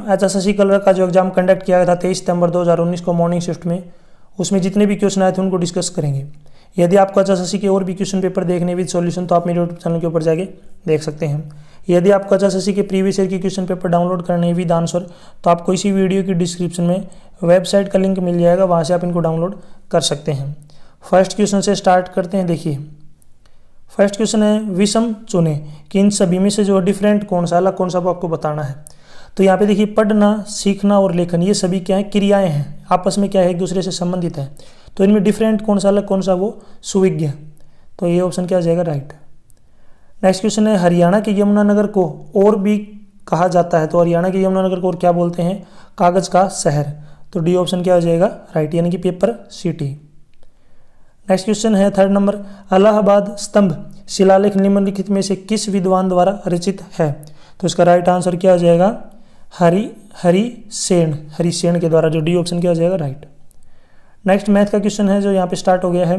HSSC colour का जो exam conduct किया गया था 23 सितंबर 2019 को मॉर्निंग शिफ्ट में, उसमें जितने भी क्वेश्चन आए थे उनको डिस्कस करेंगे। यदि आपको HSSC के और भी क्वेश्चन पेपर देखने विद सॉल्यूशन तो आप मेरे यूट्यूब चैनल के ऊपर जाके देख सकते हैं। यदि आपको HSSC के प्रीवियस ईयर के क्वेश्चन पेपर डाउनलोड करने विद आंसर तो आपको इसी वीडियो की डिस्क्रिप्शन में वेबसाइट का लिंक मिल जाएगा, वहाँ से आप इनको डाउनलोड कर सकते हैं। फर्स्ट क्वेश्चन से स्टार्ट करते हैं। देखिए फर्स्ट क्वेश्चन है विषम चुने कि इन सभी में से जो डिफरेंट कौन सा, अलग कौन सा, वो आपको बताना है। तो यहाँ पे देखिए पढ़ना, सीखना और लेखन ये सभी क्या है, क्रियाएं हैं, आपस में क्या है, एक दूसरे से संबंधित है। तो इनमें डिफरेंट कौन सा, अलग कौन सा, वो सुविज्ञ। तो ये ऑप्शन क्या हो जाएगा, राइट। नेक्स्ट क्वेश्चन है हरियाणा के यमुनानगर को और भी कहा जाता है। तो हरियाणा के यमुनानगर को और क्या बोलते हैं, कागज का शहर। तो डी ऑप्शन क्या हो जाएगा, राइट, यानी कि पेपर सिटी। नेक्स्ट क्वेश्चन है थर्ड नंबर, इलाहाबाद स्तंभ शिलालेख निम्नलिखित में से किस विद्वान द्वारा रचित है। तो इसका राइट आंसर क्या हो जाएगा, हरिसेन के द्वारा। जो डी ऑप्शन क्या हो जाएगा, राइट। नेक्स्ट मैथ का क्वेश्चन है जो यहाँ पे स्टार्ट हो गया है।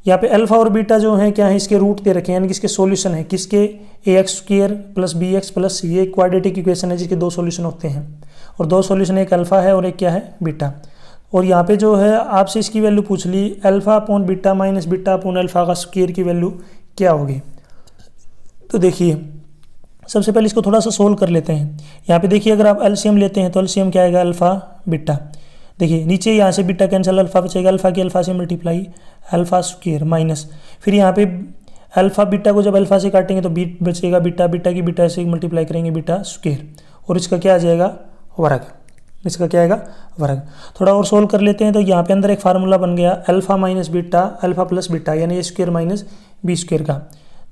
यहाँ पे अल्फा और बीटा जो है क्या है, इसके रूट दे रखे हैं, यानी कि इसके सॉल्यूशन है किसके, ax² + bx + c। ये क्वाड्रेटिक इक्वेशन है जिसके दो सॉल्यूशन होते हैं, और दो सॉल्यूशन, एक अल्फा है और एक क्या है, बीटा। और यहाँ पे जो है आपसे इसकी वैल्यू पूछ ली, α/β - β/α का स्क्वायर की वैल्यू क्या होगी। तो देखिए सबसे पहले इसको थोड़ा सा सोल्व कर लेते हैं। यहाँ पे देखिए अगर आप एलसीएम लेते हैं तो एलसीएम क्या आएगा, α/β। देखिए नीचे यहाँ से बीटा कैंसिल, अल्फा बचेगा, अल्फा की अल्फा से मल्टीप्लाई, α² माइनस, फिर यहाँ पे α/β को जब अल्फा से काटेंगे तो बीट बचेगा, बीटा की बीटा से मल्टीप्लाई करेंगे, β², और इसका क्या आ जाएगा, वर्ग। इसका क्या आएगा, वर्ग। थोड़ा और सोल्व कर लेते हैं। तो यहाँ पे अंदर एक फार्मूला बन गया, α - β α + β, यानी a² - b² का।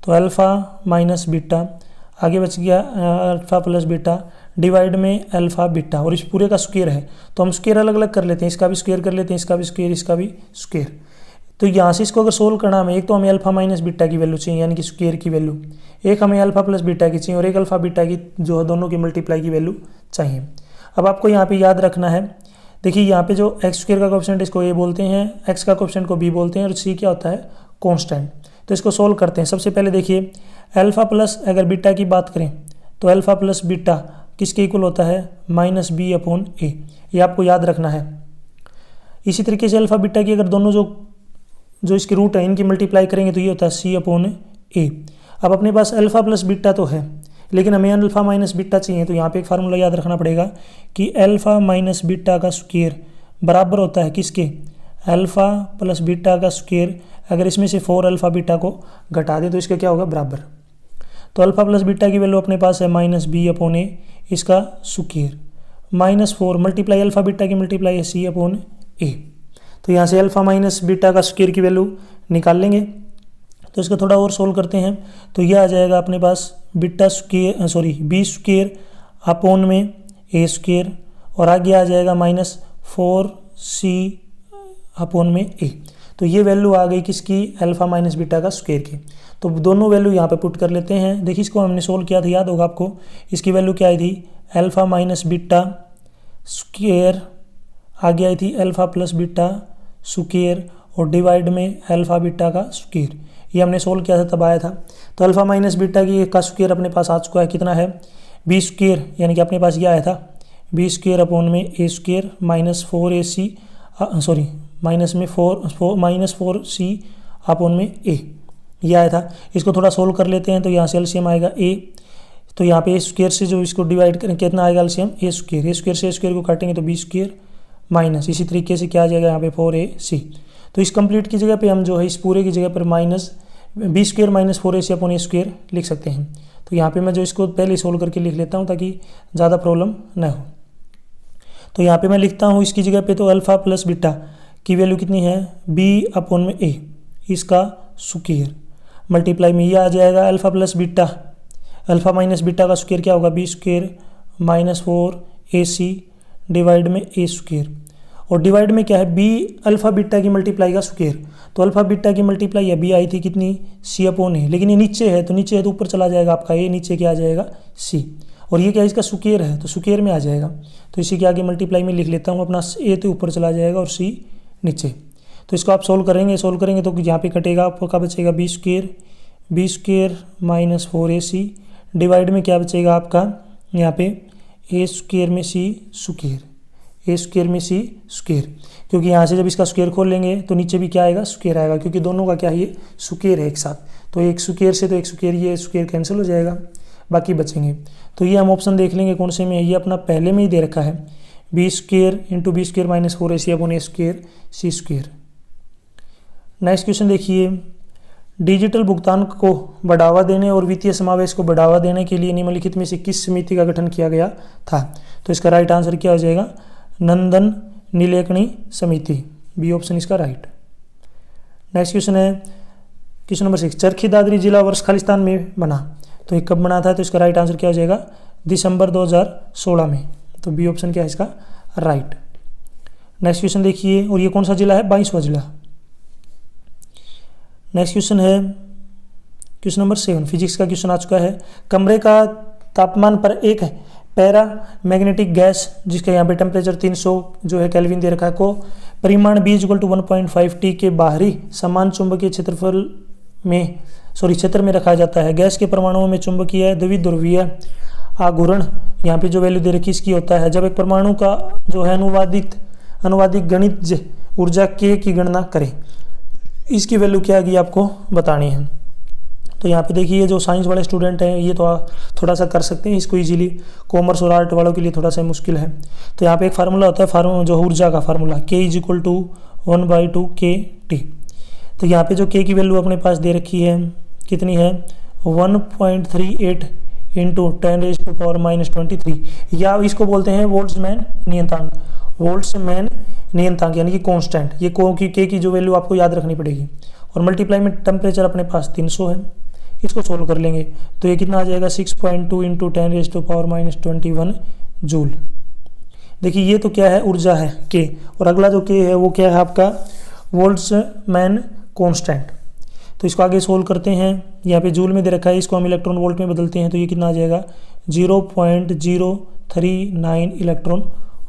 तो α - β आगे बच गया α + β डिवाइड में α/β, और इस पूरे का स्क्वायर है तो हम स्क्वायर अलग अलग कर लेते हैं, इसका भी स्क्वायर कर लेते हैं, इसका भी स्क्वायर, इसका भी स्क्वायर। तो यहाँ से इसको अगर सोल्व करना हमें, एक तो हमें α - β की वैल्यू चाहिए, यानी कि स्क्वायर की वैल्यू, एक हमें α + β की चाहिए, और एक α/β की जो है दोनों की मल्टीप्लाई की वैल्यू चाहिए। अब आपको यहाँ पे याद रखना है, देखिए यहाँ पे जो x² का कोएफिशिएंट इसको a बोलते हैं, x का कोएफिशिएंट को b बोलते हैं, और c क्या होता है, कांस्टेंट। तो इसको सोल्व करते हैं। सबसे पहले देखिए अल्फा प्लस अगर बीटा की बात करें तो अल्फा प्लस बीटा किसके इक्वल होता है, -b/a। ये आपको याद रखना है। इसी तरीके से अल्फा बीटा की अगर दोनों जो इसके रूट है इनकी मल्टीप्लाई करेंगे तो ये होता है c/a। अब अपने पास अल्फा प्लस बीटा तो है, लेकिन हमें अल्फा माइनस बीटा चाहिए। तो यहाँ पे एक फार्मूला याद रखना पड़ेगा कि अल्फा माइनस बीटा का स्क्वायर बराबर होता है किसके, अल्फा प्लस बीटा का स्क्वायर। अगर इसमें से 4 अल्फा बीटा को घटा दें तो इसका क्या होगा, बराबर। तो अल्फा प्लस बीटा की वैल्यू अपने पास है -b/a, इसका स्क्वायर, -4 मल्टीप्लाई अल्फा बीटा की मल्टीप्लाई है c/a। तो यहाँ से अल्फा माइनस बीटा का स्क्वायर की वैल्यू निकाल लेंगे। तो इसको थोड़ा और सोल्व करते हैं। तो यह आ जाएगा अपने पास b² में a², और आगे आ जाएगा -4c/a में a। तो ये वैल्यू आ गई किसकी, अल्फा माइनस बीटा का स्क्वायर की। तो दोनों वैल्यू यहाँ पे पुट कर लेते हैं। देखिए इसको हमने सोल्व किया था, याद होगा आपको, इसकी वैल्यू क्या आई थी, अल्फा माइनस बीटा स्क्वायर, आगे आई थी अल्फा प्लस बीटा स्क्वायर, और डिवाइड में अल्फा बीटा का स्क्वायर। ये हमने सोल्व किया था तब आया था। तो अल्फा माइनस बीटा की का स्क्वायर अपने पास आ चुका है, कितना है, b², यानी कि अपने पास ये आया था b² में a² -4ac -4c/a, ये आया था। इसको थोड़ा सोल्व कर लेते हैं। तो यहाँ से एलसीएम आएगा a, तो यहाँ पे a² से जो इसको डिवाइड करें कितना आएगा एलसीएम, a² से a² को काटेंगे तो b² माइनस, इसी तरीके से क्या आ जाएगा यहाँ पे 4ac। तो इस कंप्लीट की जगह पे हम जो है इस पूरे की जगह पर b² - 4ac/a² लिख सकते हैं। तो यहाँ पे मैं जो इसको पहले सोल्व करके लिख लेता हूँ ताकि ज़्यादा प्रॉब्लम न हो। तो यहाँ पे मैं लिखता हूँ इसकी जगह पे, तो अल्फा प्लस बीटा की वैल्यू कितनी है, b/a, इसका स्क्वायर मल्टीप्लाई में ये आ जाएगा alpha plus beta, alpha minus beta का स्क्वायर क्या होगा, b² -4ac डिवाइड में a², और डिवाइड में क्या है, b अल्फा बीटा की मल्टीप्लाई का स्क्वायर। तो अल्फा बीटा की मल्टीप्लाई है, b आई थी कितनी, c/a, लेकिन ये नीचे है तो ऊपर चला जाएगा आपका, ये नीचे क्या आ जाएगा, c, और ये क्या है, इसका स्क्वायर है तो स्क्वायर में आ जाएगा। तो इसी के आगे मल्टीप्लाई में लिख लेता हूँ, अपना a तो ऊपर चला जाएगा और c नीचे। तो इसको आप सोल्व करेंगे तो यहाँ पे कटेगा, आपका बचेगा b² -4ac डिवाइड में क्या बचेगा आपका यहाँ पे ए स्क्वायर में सी स्क्वायर, ए स्क्वायर में सी स्क्वायर, क्योंकि यहाँ से जब इसका स्क्वायर खोल लेंगे तो नीचे भी क्या आएगा, स्क्वायर आएगा, क्योंकि दोनों का क्या है, ये स्क्वायर है एक साथ। तो एक स्क्वायर से तो एक स्क्वायर, ये स्क्वायर कैंसिल हो जाएगा, बाकी बचेंगे। तो ये हम ऑप्शन देख लेंगे कौन से में है, ये अपना पहले में ही दे रखा है, B square into B square minus 4ac upon A square C square. Next question देखिए, डिजिटल भुगतान को बढ़ावा देने और वित्तीय समावेश को बढ़ावा देने के लिए निम्नलिखित में से किस समिति का गठन किया गया था? तो इसका राइट आंसर क्या हो जाएगा, नंदन नीलेकणी समिति, बी ऑप्शन इसका राइट। नेक्स्ट क्वेश्चन है क्वेश्चन नंबर 6, चरखी दादरी जिला वर्ष खालिस्तान में बना, तो ये कब बना था? तो इसका राइट आंसर क्या हो जाएगा, दिसंबर 2016 में, तो बी ऑप्शन क्या है इसका राइट। नेक्स्ट क्वेश्चन देखिए, और ये कौन सा जिला है, 22वां जिला। नेक्स्ट क्वेश्चन है क्वेश्चन नंबर 7, फिजिक्स का क्वेश्चन आ चुका है। कमरे का तापमान पर एक पैरा मैग्नेटिक गैस जिसका यहाँ पे टेम्परेचर 300 जो है केल्विन दे रखा है को परिमाण b = 1.5 t के बाहरी समान चुंबकीय क्षेत्र में रखा जाता है। गैस के परमाणुओं में चुंबकीय द्विध्रुवीय आघूर्ण यहाँ पे जो वैल्यू दे रखी इसकी होता है। जब एक परमाणु का जो है अनुवादिक गणित ऊर्जा k की गणना करें, इसकी वैल्यू क्या आएगी आपको बतानी है। तो यहाँ पे देखिए जो साइंस वाले स्टूडेंट हैं ये तो थोड़ा सा कर सकते हैं इसको इजीली, कॉमर्स और आर्ट वालों के लिए थोड़ा सा मुश्किल है। तो यहाँ पे एक फार्मूला होता है, जो ऊर्जा का फार्मूला k = 1/2 kT। तो यहाँ पे जो k की वैल्यू अपने पास दे रखी है कितनी है, 1.38 इंटू 10⁻⁻23, या इसको बोलते हैं वोल्ट्जमैन नियतांक यानी कि कांस्टेंट। ये k की जो वैल्यू आपको याद रखनी पड़ेगी, और मल्टीप्लाई में टेम्परेचर अपने पास 300 है, इसको सोल्व कर लेंगे तो ये कितना आ जाएगा, 6.2 इंटू 10⁻⁻21 जूल। देखिए ये तो क्या है, ऊर्जा है k, और अगला जो k है वो क्या है आपका वोल्ट्जमैन कांस्टेंट। तो इसको आगे सोल्व करते हैं, यहाँ पे जूल में दे रखा है, इसको हम इलेक्ट्रॉन वोल्ट में बदलते हैं तो ये कितना आ जाएगा, 0.039 इलेक्ट्रॉन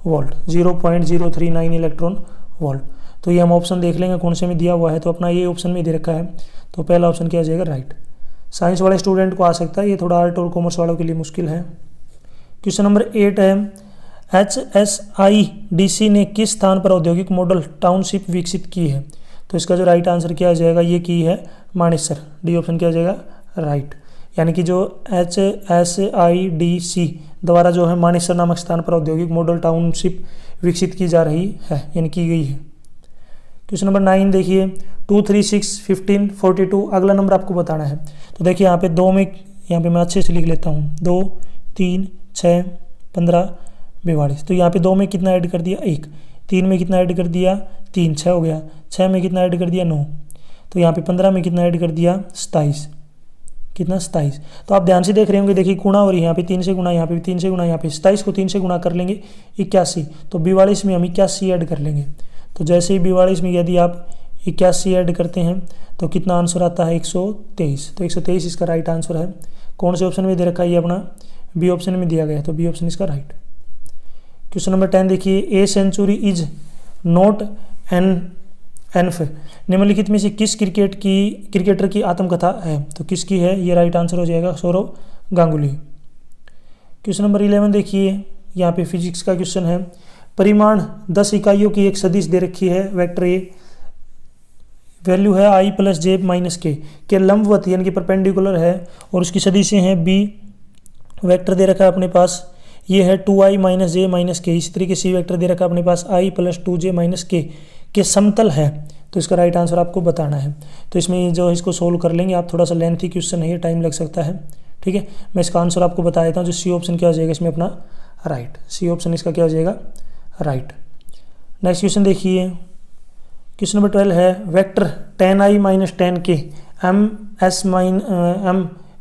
वोल्ट, 0.039 इलेक्ट्रॉन वोल्ट। तो ये हम ऑप्शन देख लेंगे कौन से में दिया हुआ है, तो अपना ये ऑप्शन में दे रखा है, तो पहला ऑप्शन क्या आ जाएगा राइट। साइंस वाले स्टूडेंट को आ सकता है, ये थोड़ा आर्ट और कॉमर्स वालों के लिए मुश्किल है। क्वेश्चन नंबर 8 है, HSIDC ने किस स्थान पर औद्योगिक मॉडल टाउनशिप विकसित की है? तो इसका जो राइट आंसर क्या आ जाएगा, ये की है मानेसर, डी ऑप्शन क्या आ जाएगा राइट। यानी कि जो HSIDC द्वारा जो है मानेसर नामक स्थान पर औद्योगिक मॉडल टाउनशिप विकसित की जा रही है, यानी की गई है। क्वेश्चन नंबर 9 देखिए, 2, 3, 6, 15, 42, अगला नंबर आपको बताना है। तो देखिए यहाँ पे दो में, यहाँ पे मैं अच्छे से लिख लेता हूँ, 2, 3, 6, 15, 42। तो यहाँ पे 2 में कितना ऐड कर दिया, 1, 3 में कितना ऐड कर दिया, 3, 6 हो गया, 6 में कितना ऐड कर दिया, 9। तो यहाँ पे 15 में कितना ऐड कर दिया, 27, कितना 27। तो आप ध्यान से देख रहे होंगे, देखिए गुणा हो रही है, यहाँ पे 3 से गुणा, यहाँ पे 3 से गुणा, यहाँ पे 27 को 3 से गुणा कर लेंगे 81, तो 42 में हम 81 ऐड कर लेंगे। तो जैसे ही 42 में यदि आप 81 ऐड करते हैं तो कितना आंसर आता है, 123। तो 123 इसका राइट आंसर है। कौन से ऑप्शन में दे रखा है, ये अपना बी ऑप्शन में दिया गया है, तो बी ऑप्शन इसका राइट। क्वेश्चन नंबर 10 देखिए, a century is not enough निम्नलिखित में से किस क्रिकेटर की आत्मकथा है? तो किसकी है, ये राइट आंसर हो जाएगा सौरव गांगुली। क्वेश्चन नंबर 11 देखिए, यहाँ पे फिजिक्स का क्वेश्चन है, परिमाण 10 इकाइयों की एक सदिश दे रखी है, वेक्टर ए, वैल्यू है i + j - k के लंबवत यानी कि परपेंडिकुलर है, और उसकी सदिशें हैं b, वेक्टर दे रखा है अपने पास, ये है 2i - j - k। इसी तरीके से वेक्टर दे रखा है अपने पास i + 2j - k के समतल है। तो इसका राइट आंसर आपको बताना है। तो इसमें जो इसको सोल्व कर लेंगे आप, थोड़ा सा लेंथी क्वेश्चन है, ये टाइम लग सकता है, ठीक है। मैं इसका आंसर आपको बता देता हूँ, जो सी ऑप्शन क्या हो जाएगा इसमें अपना राइट, सी ऑप्शन इसका क्या हो जाएगा राइट। नेक्स्ट क्वेश्चन देखिए, क्वेश्चन नंबर 12 है, vector 10i - 10k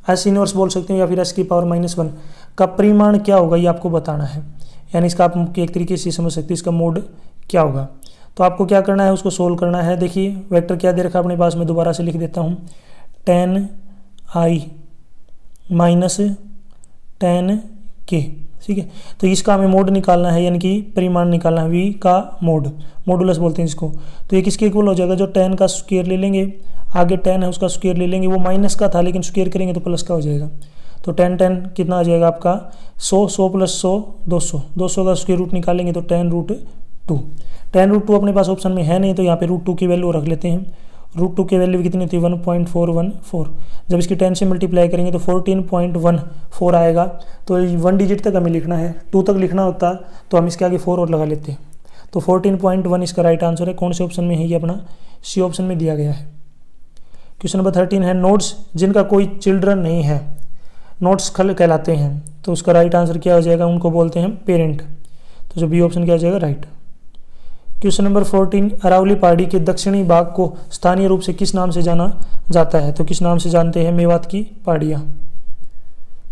S inverse बोल सकते हैं या फिर s⁻⁻1 का परिमाण क्या होगा, ये आपको बताना है। यानी इसका आप एक तरीके से समझ सकते हैं इसका मोड क्या होगा। तो आपको क्या करना है, उसको सोल्व करना है। देखिए वेक्टर क्या दे रखा है अपने पास, मैं दोबारा से लिख देता हूँ, 10i - 10k, ठीक है। तो इसका हमें मोड निकालना है, यानी कि परिमाण निकालना है, v का मोड, मॉडुलस बोलते हैं इसको। तो ये किसके इक्वल हो जाएगा, जो 10 का स्क्वायर ले लेंगे, आगे 10 है उसका स्क्वायर ले लेंगे, वो माइनस का था लेकिन स्क्वायर करेंगे तो प्लस का हो जाएगा। तो 10 10 कितना आ जाएगा आपका 100, 100 प्लस 100 200, 200 का स्क्वायर रूट निकालेंगे तो 10√2। 10√2 अपने पास ऑप्शन में है नहीं, तो यहाँ पे √2 की वैल्यू रख लेते हैं। √2 की वैल्यू कितनी थी 1.414। जब इसकी 10 से मल्टीप्लाई करेंगे तो 14.14 आएगा। तो 1 डिजिट तक हमें लिखना है, 2 तक लिखना होता तो हम इसके आगे 4 और लगा लेते हैं। तो 14.1 इसका राइट आंसर है। कौन से ऑप्शन में है ये? अपना सी ऑप्शन में दिया गया है। क्वेश्चन नंबर 13 है नोड्स जिनका कोई चिल्ड्रन नहीं है, नोड्स खल कहलाते हैं। तो उसका राइट आंसर क्या हो जाएगा? उनको बोलते हैं पेरेंट। तो जो बी ऑप्शन क्या हो जाएगा? राइट। क्वेश्चन नंबर 14 अरावली पहाड़ी के दक्षिणी भाग को स्थानीय रूप से किस नाम से जाना जाता है? तो किस नाम से जानते हैं? मेवात की पहाड़ियाँ।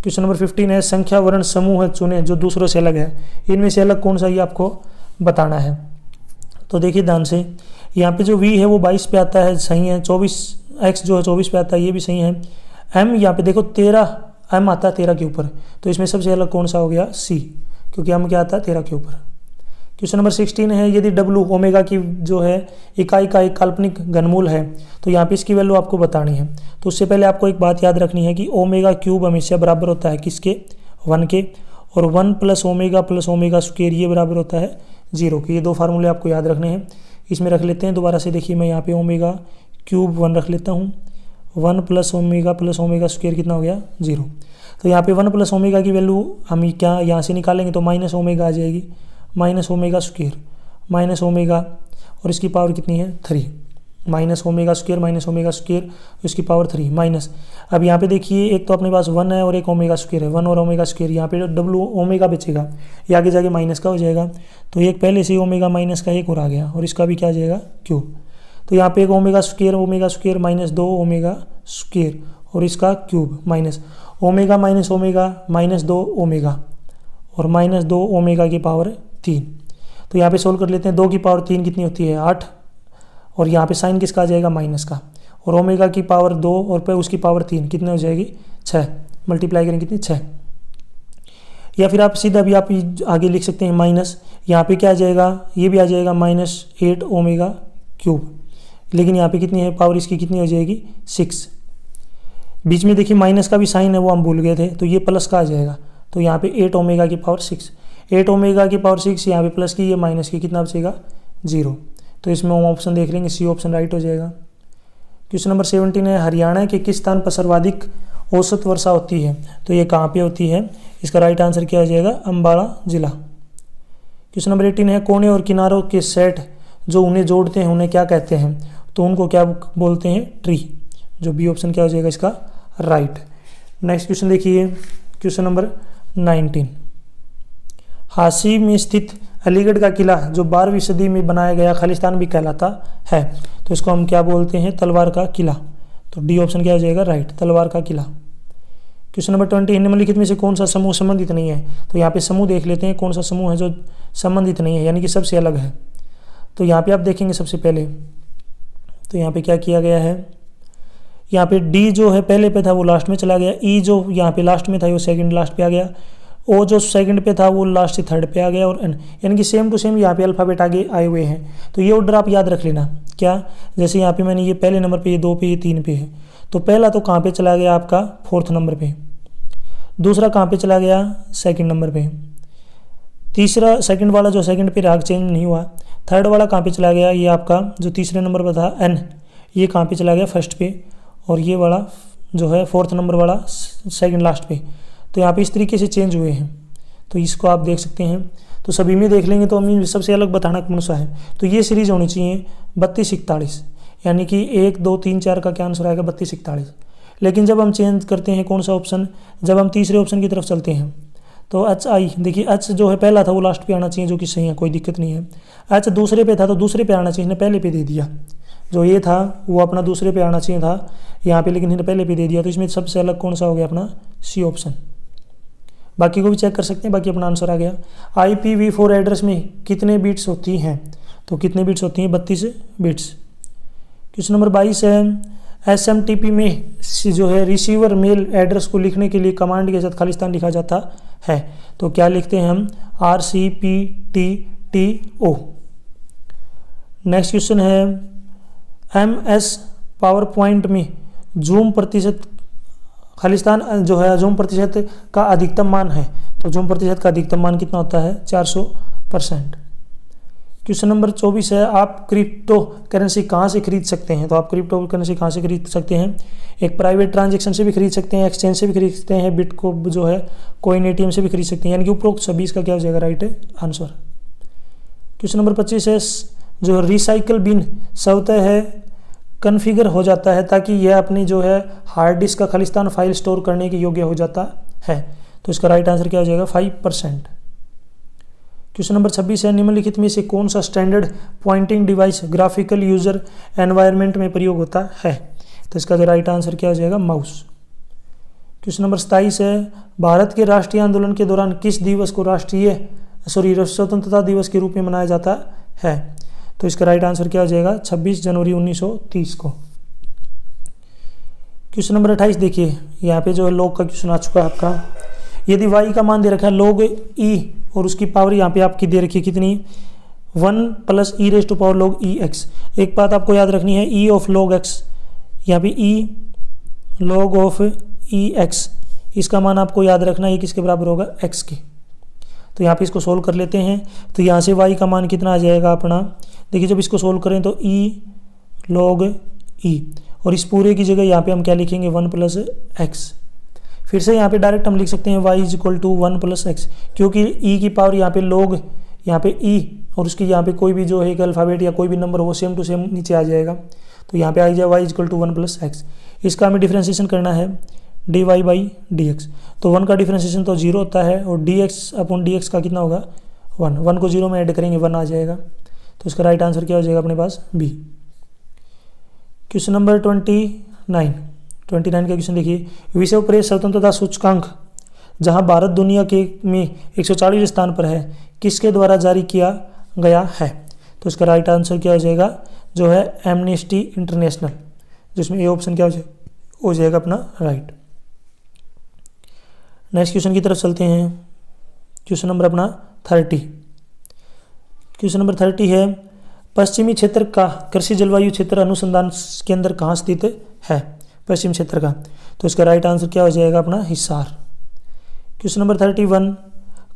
क्वेश्चन नंबर 15 है संख्या वर्ण समूह चुने जो दूसरों से अलग है, इनमें से अलग कौन सा ये आपको बताना है। तो देखिए ध्यान से, यहाँ पे जो v है वो 22 पे आता है, सही है। 24x जो है 24 पे आता है, ये भी सही है। m यहाँ पे देखो 13 m आता है 13 के ऊपर, तो इसमें सबसे अलग कौन सा हो गया? c, क्योंकि m क्या आता है 13 के ऊपर। क्वेश्चन नंबर 16 है यदि w ओमेगा की जो है इकाई का एक काल्पनिक घनमूल है तो यहाँ पे इसकी वैल्यू आपको बतानी है। तो उससे पहले आपको एक बात याद रखनी है कि ओमेगा क्यूब हमेशा बराबर होता है किसके? 1 के, और 1 प्लस ओमेगा स्क्वायर ये बराबर होता है 0 के। ये दो फार्मूले आपको याद रखने हैं। इसमें रख लेते हैं दोबारा से, देखिए मैं यहाँ पे ओमेगा क्यूब 1 रख लेता हूँ। 1 प्लस ओमेगा स्क्वायर कितना हो गया? 0। तो यहाँ पे 1 प्लस ओमेगा की वैल्यू हम क्या यहाँ से निकालेंगे तो माइनस ओमेगा आ जाएगी, minus omega square, minus omega और इसकी पावर कितनी है? 3। माइनस ओमेगा स्क्वायर इसकी पावर 3 माइनस। अब यहाँ पे देखिए एक तो अपने पास 1 है और एक ओमेगा स्क्वायर है, 1 और ओमेगा स्क्वायर। यहाँ पे डब्लू ओमेगा बचेगा, ये आगे जाके माइनस का हो जाएगा। तो एक पहले से ओमेगा माइनस का एक और आ गया, और इसका भी क्या आ जाएगा? क्यूब। तो यहाँ पे एक omega square minus 2 omega square और इसका cube minus omega minus 2 omega और माइनस 2 ओमेगा की पावर 3। तो यहाँ पे सोल्व कर लेते हैं। 2 की पावर 3 कितनी होती है? 8, और यहाँ पे साइन किसका आ जाएगा? माइनस का। और ओमेगा की पावर 2 और पे उसकी पावर 3 कितने हो जाएगी? 6। मल्टीप्लाई करेंगे कितनी? 6। या फिर आप सीधा भी आप आगे लिख सकते हैं माइनस, यहाँ पे क्या आ जाएगा? ये भी आ जाएगा -8 ओमेगा क्यूब, लेकिन यहाँ पे कितनी है पावर? इसकी कितनी हो जाएगी? 6। बीच में देखिए माइनस का भी साइन है, वो हम भूल गए थे, तो ये प्लस का आ जाएगा। तो यहाँ पे 8 ओमेगा की पावर 6, 8 ओमेगा की पावर 6, यहाँ पे प्लस की, ये माइनस की, कितना बचेगा? 0। तो इसमें हम ऑप्शन देख लेंगे, सी ऑप्शन राइट हो जाएगा। क्वेश्चन नंबर 17 है हरियाणा के किस स्थान पर सर्वाधिक औसत वर्षा होती है? तो ये कहाँ पे होती है? इसका राइट आंसर क्या हो जाएगा? अम्बाला जिला। क्वेश्चन नंबर 18 है कोने और किनारों के सेट जो उन्हें जोड़ते हैं उन्हें क्या कहते हैं? तो उनको क्या बोलते हैं? ट्री। जो बी ऑप्शन क्या हो जाएगा इसका? राइट। नेक्स्ट क्वेश्चन देखिए, क्वेश्चन नंबर 19, हांसी में स्थित अलीगढ़ का किला जो 12वीं सदी में बनाया गया खालिस्तान भी कहलाता है, तो इसको हम क्या बोलते हैं? तलवार का किला। तो डी ऑप्शन क्या हो जाएगा? राइट, तलवार का किला। क्वेश्चन नंबर 20, निम्नलिखित में से कौन सा समूह संबंधित नहीं है? तो यहाँ पे समूह देख लेते हैं, कौन सा समूह है जो संबंधित नहीं है, यानी कि सबसे अलग है। तो यहाँ पे आप देखेंगे सबसे पहले, तो यहाँ पे क्या किया गया है? यहाँ पे डी जो है पहले पे था वो लास्ट में चला गया, ई जो यहाँ पे लास्ट में था वो सेकंड लास्ट पे आ गया, ओ जो सेकंड पे था वो लास्ट से थर्ड पे आ गया, और एन, यानी कि सेम टू सेम यहाँ पे अल्फ़ाबेट आगे आए हुए हैं। तो ये ऑर्डर आप याद रख लेना। क्या? जैसे यहाँ पे मैंने ये पहले नंबर पे, ये 2 पे, ये 3 पे है, तो पहला तो कहाँ पे चला गया आपका? 4th नंबर पे। दूसरा कहाँ पे चला गया? 2nd नंबर पे। तीसरा सेकंड वाला जो सेकंड पे राग चेंज नहीं हुआ। थर्ड वाला कहाँ पे चला गया? ये आपका जो तीसरे नंबर पर था एन, ये कहाँ पे चला गया? फर्स्ट पे। और ये वाला जो है 4th नंबर वाला सेकंड लास्ट पे। तो यहाँ पे इस तरीके से चेंज हुए हैं, तो इसको आप देख सकते हैं। तो सभी में देख लेंगे तो हमें सबसे अलग बताना कौन सा है। तो ये सीरीज होनी चाहिए 3241, यानी कि 1 2 3 4 का क्या आंसर आएगा? 3241। लेकिन जब हम चेंज करते हैं कौन सा ऑप्शन? जब हम तीसरे ऑप्शन की तरफ चलते हैं तो एच आई, देखिए एच जो है पहला था वो लास्ट पे आना चाहिए, जो कि सही है, कोई दिक्कत नहीं है। एच दूसरे पे था तो दूसरे पे आना चाहिए, इसने पहले पे दे दिया। जो ये था वो अपना दूसरे पे आना चाहिए था यहाँ पे, लेकिन इन्हें पहले पे दे दिया। तो इसमें सबसे अलग कौन सा हो गया? अपना सी ऑप्शन। बाकी को भी चेक कर सकते हैं, बाकी अपना आंसर आ गया। IPv4 एड्रेस में कितने बिट्स होती हैं? तो कितने बिट्स होती हैं? 32 बिट्स। क्वेश्चन नंबर 22 है SMTP में जो है रिसीवर मेल एड्रेस को लिखने के लिए कमांड के साथ खालिस्तान लिखा जाता है, तो क्या लिखते हैं हम? RCPTTO। नेक्स्ट क्वेश्चन है MS पावर पॉइंट में जूम प्रतिशत खालिस्तान जो है जोम प्रतिशत का अधिकतम मान है, तो जोम प्रतिशत का अधिकतम मान कितना होता है 400%। क्वेश्चन नंबर 24 है, आप क्रिप्टो करेंसी कहाँ से खरीद सकते हैं? तो आप क्रिप्टो करेंसी कहाँ से खरीद सकते हैं? एक प्राइवेट ट्रांजेक्शन से भी खरीद सकते हैं, एक्सचेंज से भी खरीद सकते हैं, बिट को जो है कोइन ATM से भी खरीद सकते हैं, यानी कि उपरोक्त सभी इसका क्या हो जाएगा राइट आंसर। क्वेश्चन नंबर 25 है, जो रिसाइकल बिन स्वतः है कन्फिगर हो जाता है ताकि यह अपनी जो है हार्ड डिस्क का खालिस्तान फाइल स्टोर करने के योग्य हो जाता है, तो इसका राइट आंसर क्या हो जाएगा 5%। क्वेश्चन नंबर 26 है, निम्नलिखित में से कौन सा standard pointing device graphical user environment में प्रयोग होता है? तो इसका जो राइट आंसर क्या हो जाएगा माउस। क्वेश्चन नंबर 27 है, भारत के राष्ट्रीय आंदोलन के दौरान किस दिवस को स्वतंत्रता दिवस के रूप में मनाया जाता है? तो इसका राइट आंसर क्या हो जाएगा 26 जनवरी 1930 को। क्वेश्चन नंबर 28 देखिए, यहाँ पे जो है लॉग का क्वेश्चन आ चुका है आपका। यदि y का मान दे रखा है log e और उसकी पावर यहाँ पे आपकी दे रखी है कितनी 1 + e⁻⁴ log ex। एक बात आपको याद रखनी है e ऑफ log x, यहाँ पे e log ऑफ ex, इसका मान आपको याद रखना है किसके बराबर होगा x के। तो यहाँ पे इसको सोल्व कर लेते हैं, तो यहाँ से y का मान कितना आ जाएगा अपना, देखिए जब इसको सोल्व करें तो e log e और इस पूरे की जगह यहाँ पे हम क्या लिखेंगे 1 + x। फिर से यहाँ पे डायरेक्ट हम लिख सकते हैं y = 1 + x, क्योंकि e की पावर यहाँ पे log यहाँ पे e और उसकी यहाँ पे कोई भी जो है एक अल्फ़ाबेट या कोई भी नंबर वो सेम टू सेम नीचे आ जाएगा, तो यहाँ पे आ जाए y = 1 + x। इसका हमें डिफ्रेंशिएशन करना है dy/dx, तो 1 का डिफ्रेंशिएशन तो 0 होता है और dx/dx का कितना होगा 1 को 0 में ऐड करेंगे 1 आ जाएगा, तो इसका राइट आंसर क्या हो जाएगा अपने पास बी। क्वेश्चन नंबर 29 का क्वेश्चन देखिए, विश्व प्रेस स्वतंत्रता सूचकांक जहां भारत दुनिया के में 140 स्थान पर है किसके द्वारा जारी किया गया है? तो इसका राइट आंसर क्या हो जाएगा जो है एमनेस्टी इंटरनेशनल, जिसमें ए ऑप्शन क्या हो जाएगा अपना राइट। नेक्स्ट क्वेश्चन की तरफ चलते हैं। क्वेश्चन नंबर अपना 30। क्वेश्चन नंबर 30 है, पश्चिमी क्षेत्र का कृषि जलवायु क्षेत्र अनुसंधान केंद्र कहाँ स्थित है? पश्चिम क्षेत्र का, तो इसका राइट आंसर क्या हो जाएगा अपना हिसार। क्वेश्चन नंबर 31,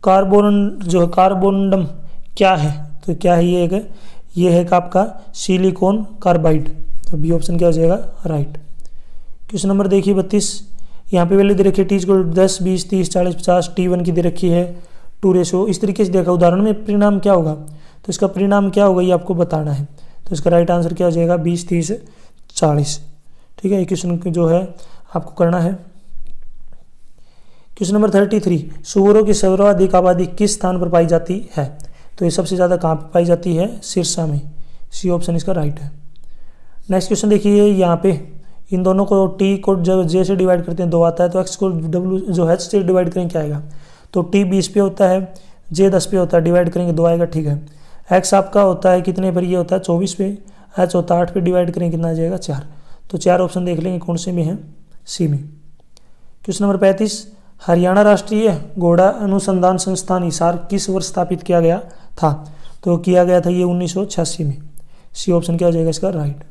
कार्बोनडम क्या है? तो क्या है ये है आपका सिलिकॉन कार्बाइड, तो बी ऑप्शन क्या हो जाएगा राइट। क्वेश्चन नंबर देखिए 32, यहाँ पे वैल्यू दे रखी है टी को 10 20 30 40 50, T1 की दे रखी है 2 इस तरीके से देखा। उदाहरण में परिणाम क्या होगा, तो इसका परिणाम क्या होगा ये आपको बताना है, तो इसका राइट आंसर क्या हो जाएगा 20 30 40। ठीक है, ये क्वेश्चन जो है आपको करना है। क्वेश्चन नंबर 33, सूअरों की सर्वाधिक आबादी किस स्थान पर पाई जाती है? तो ये सबसे ज़्यादा कहाँ पर पाई जाती है? सिरसा में, सी ऑप्शन इसका राइट है। नेक्स्ट क्वेश्चन देखिए, यहाँ पे इन दोनों को टी को जब जे से डिवाइड करते हैं 2 आता है, तो एक्स को डब्ल्यू जो एच से डिवाइड करेंगे क्या आएगा? तो टी 20 पे होता है, जे 10 पे होता है, डिवाइड करेंगे 2 आएगा। ठीक है, एक्स आपका होता है कितने पर? ये होता है 24 पे, एच होता है 8 पे, डिवाइड करेंगे कितना आ जाएगा 4। तो 4 ऑप्शन देख लेंगे कौन से में है, सी में। क्वेश्चन नंबर 35, हरियाणा राष्ट्रीय घोड़ा अनुसंधान संस्थान हिसार किस वर्ष स्थापित किया गया था? तो किया गया था ये 1986 में, सी ऑप्शन क्या हो जाएगा इसका राइट।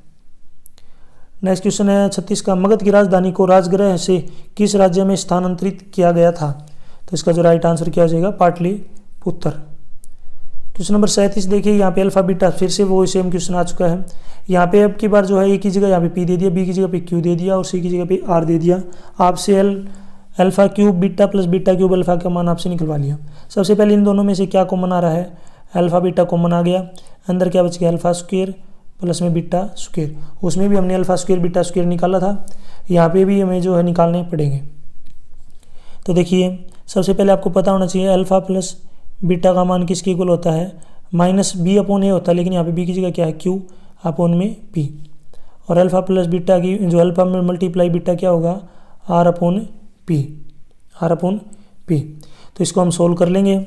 नेक्स्ट क्वेश्चन है 36 का, मगध की राजधानी को राजगृह से किस राज्य में स्थानांतरित किया गया था? तो इसका जो राइट आंसर क्या हो जाएगा पाटलिपुत्र। क्वेश्चन नंबर 37 देखिए, यहाँ पे अल्फा बीटा फिर से वो सेम क्वेश्चन आ चुका है। यहाँ पे अब की बार जो है ए की जगह यहाँ पे पी दे दिया, बी की जगह पे क्यू दे दिया और सी की जगह पे आर दे दिया। आपसे alpha cube beta plus beta cube alpha का मान आपसे निकलवा लिया। सबसे पहले इन दोनों में से क्या कॉमन आ रहा है? अल्फा बीटा कॉमन आ गया, अंदर क्या बच गया अल्फा स्क्वायर प्लस में बीटा स्क्वायर। उसमें भी हमने अल्फा स्क्वायर बीटा स्क्वायर निकाला था, यहाँ पे भी हमें जो है निकालने पड़ेंगे। तो देखिए सबसे पहले आपको पता होना चाहिए अल्फा प्लस बीटा का मान किसके इक्वल होता है? -b/a होता है, लेकिन यहाँ पे b की जगह क्या है q/p। और अल्फा प्लस बीटा की जो अल्फा में मल्टीप्लाई बीटा क्या होगा r/p। तो इसको हम सोल्व कर लेंगे।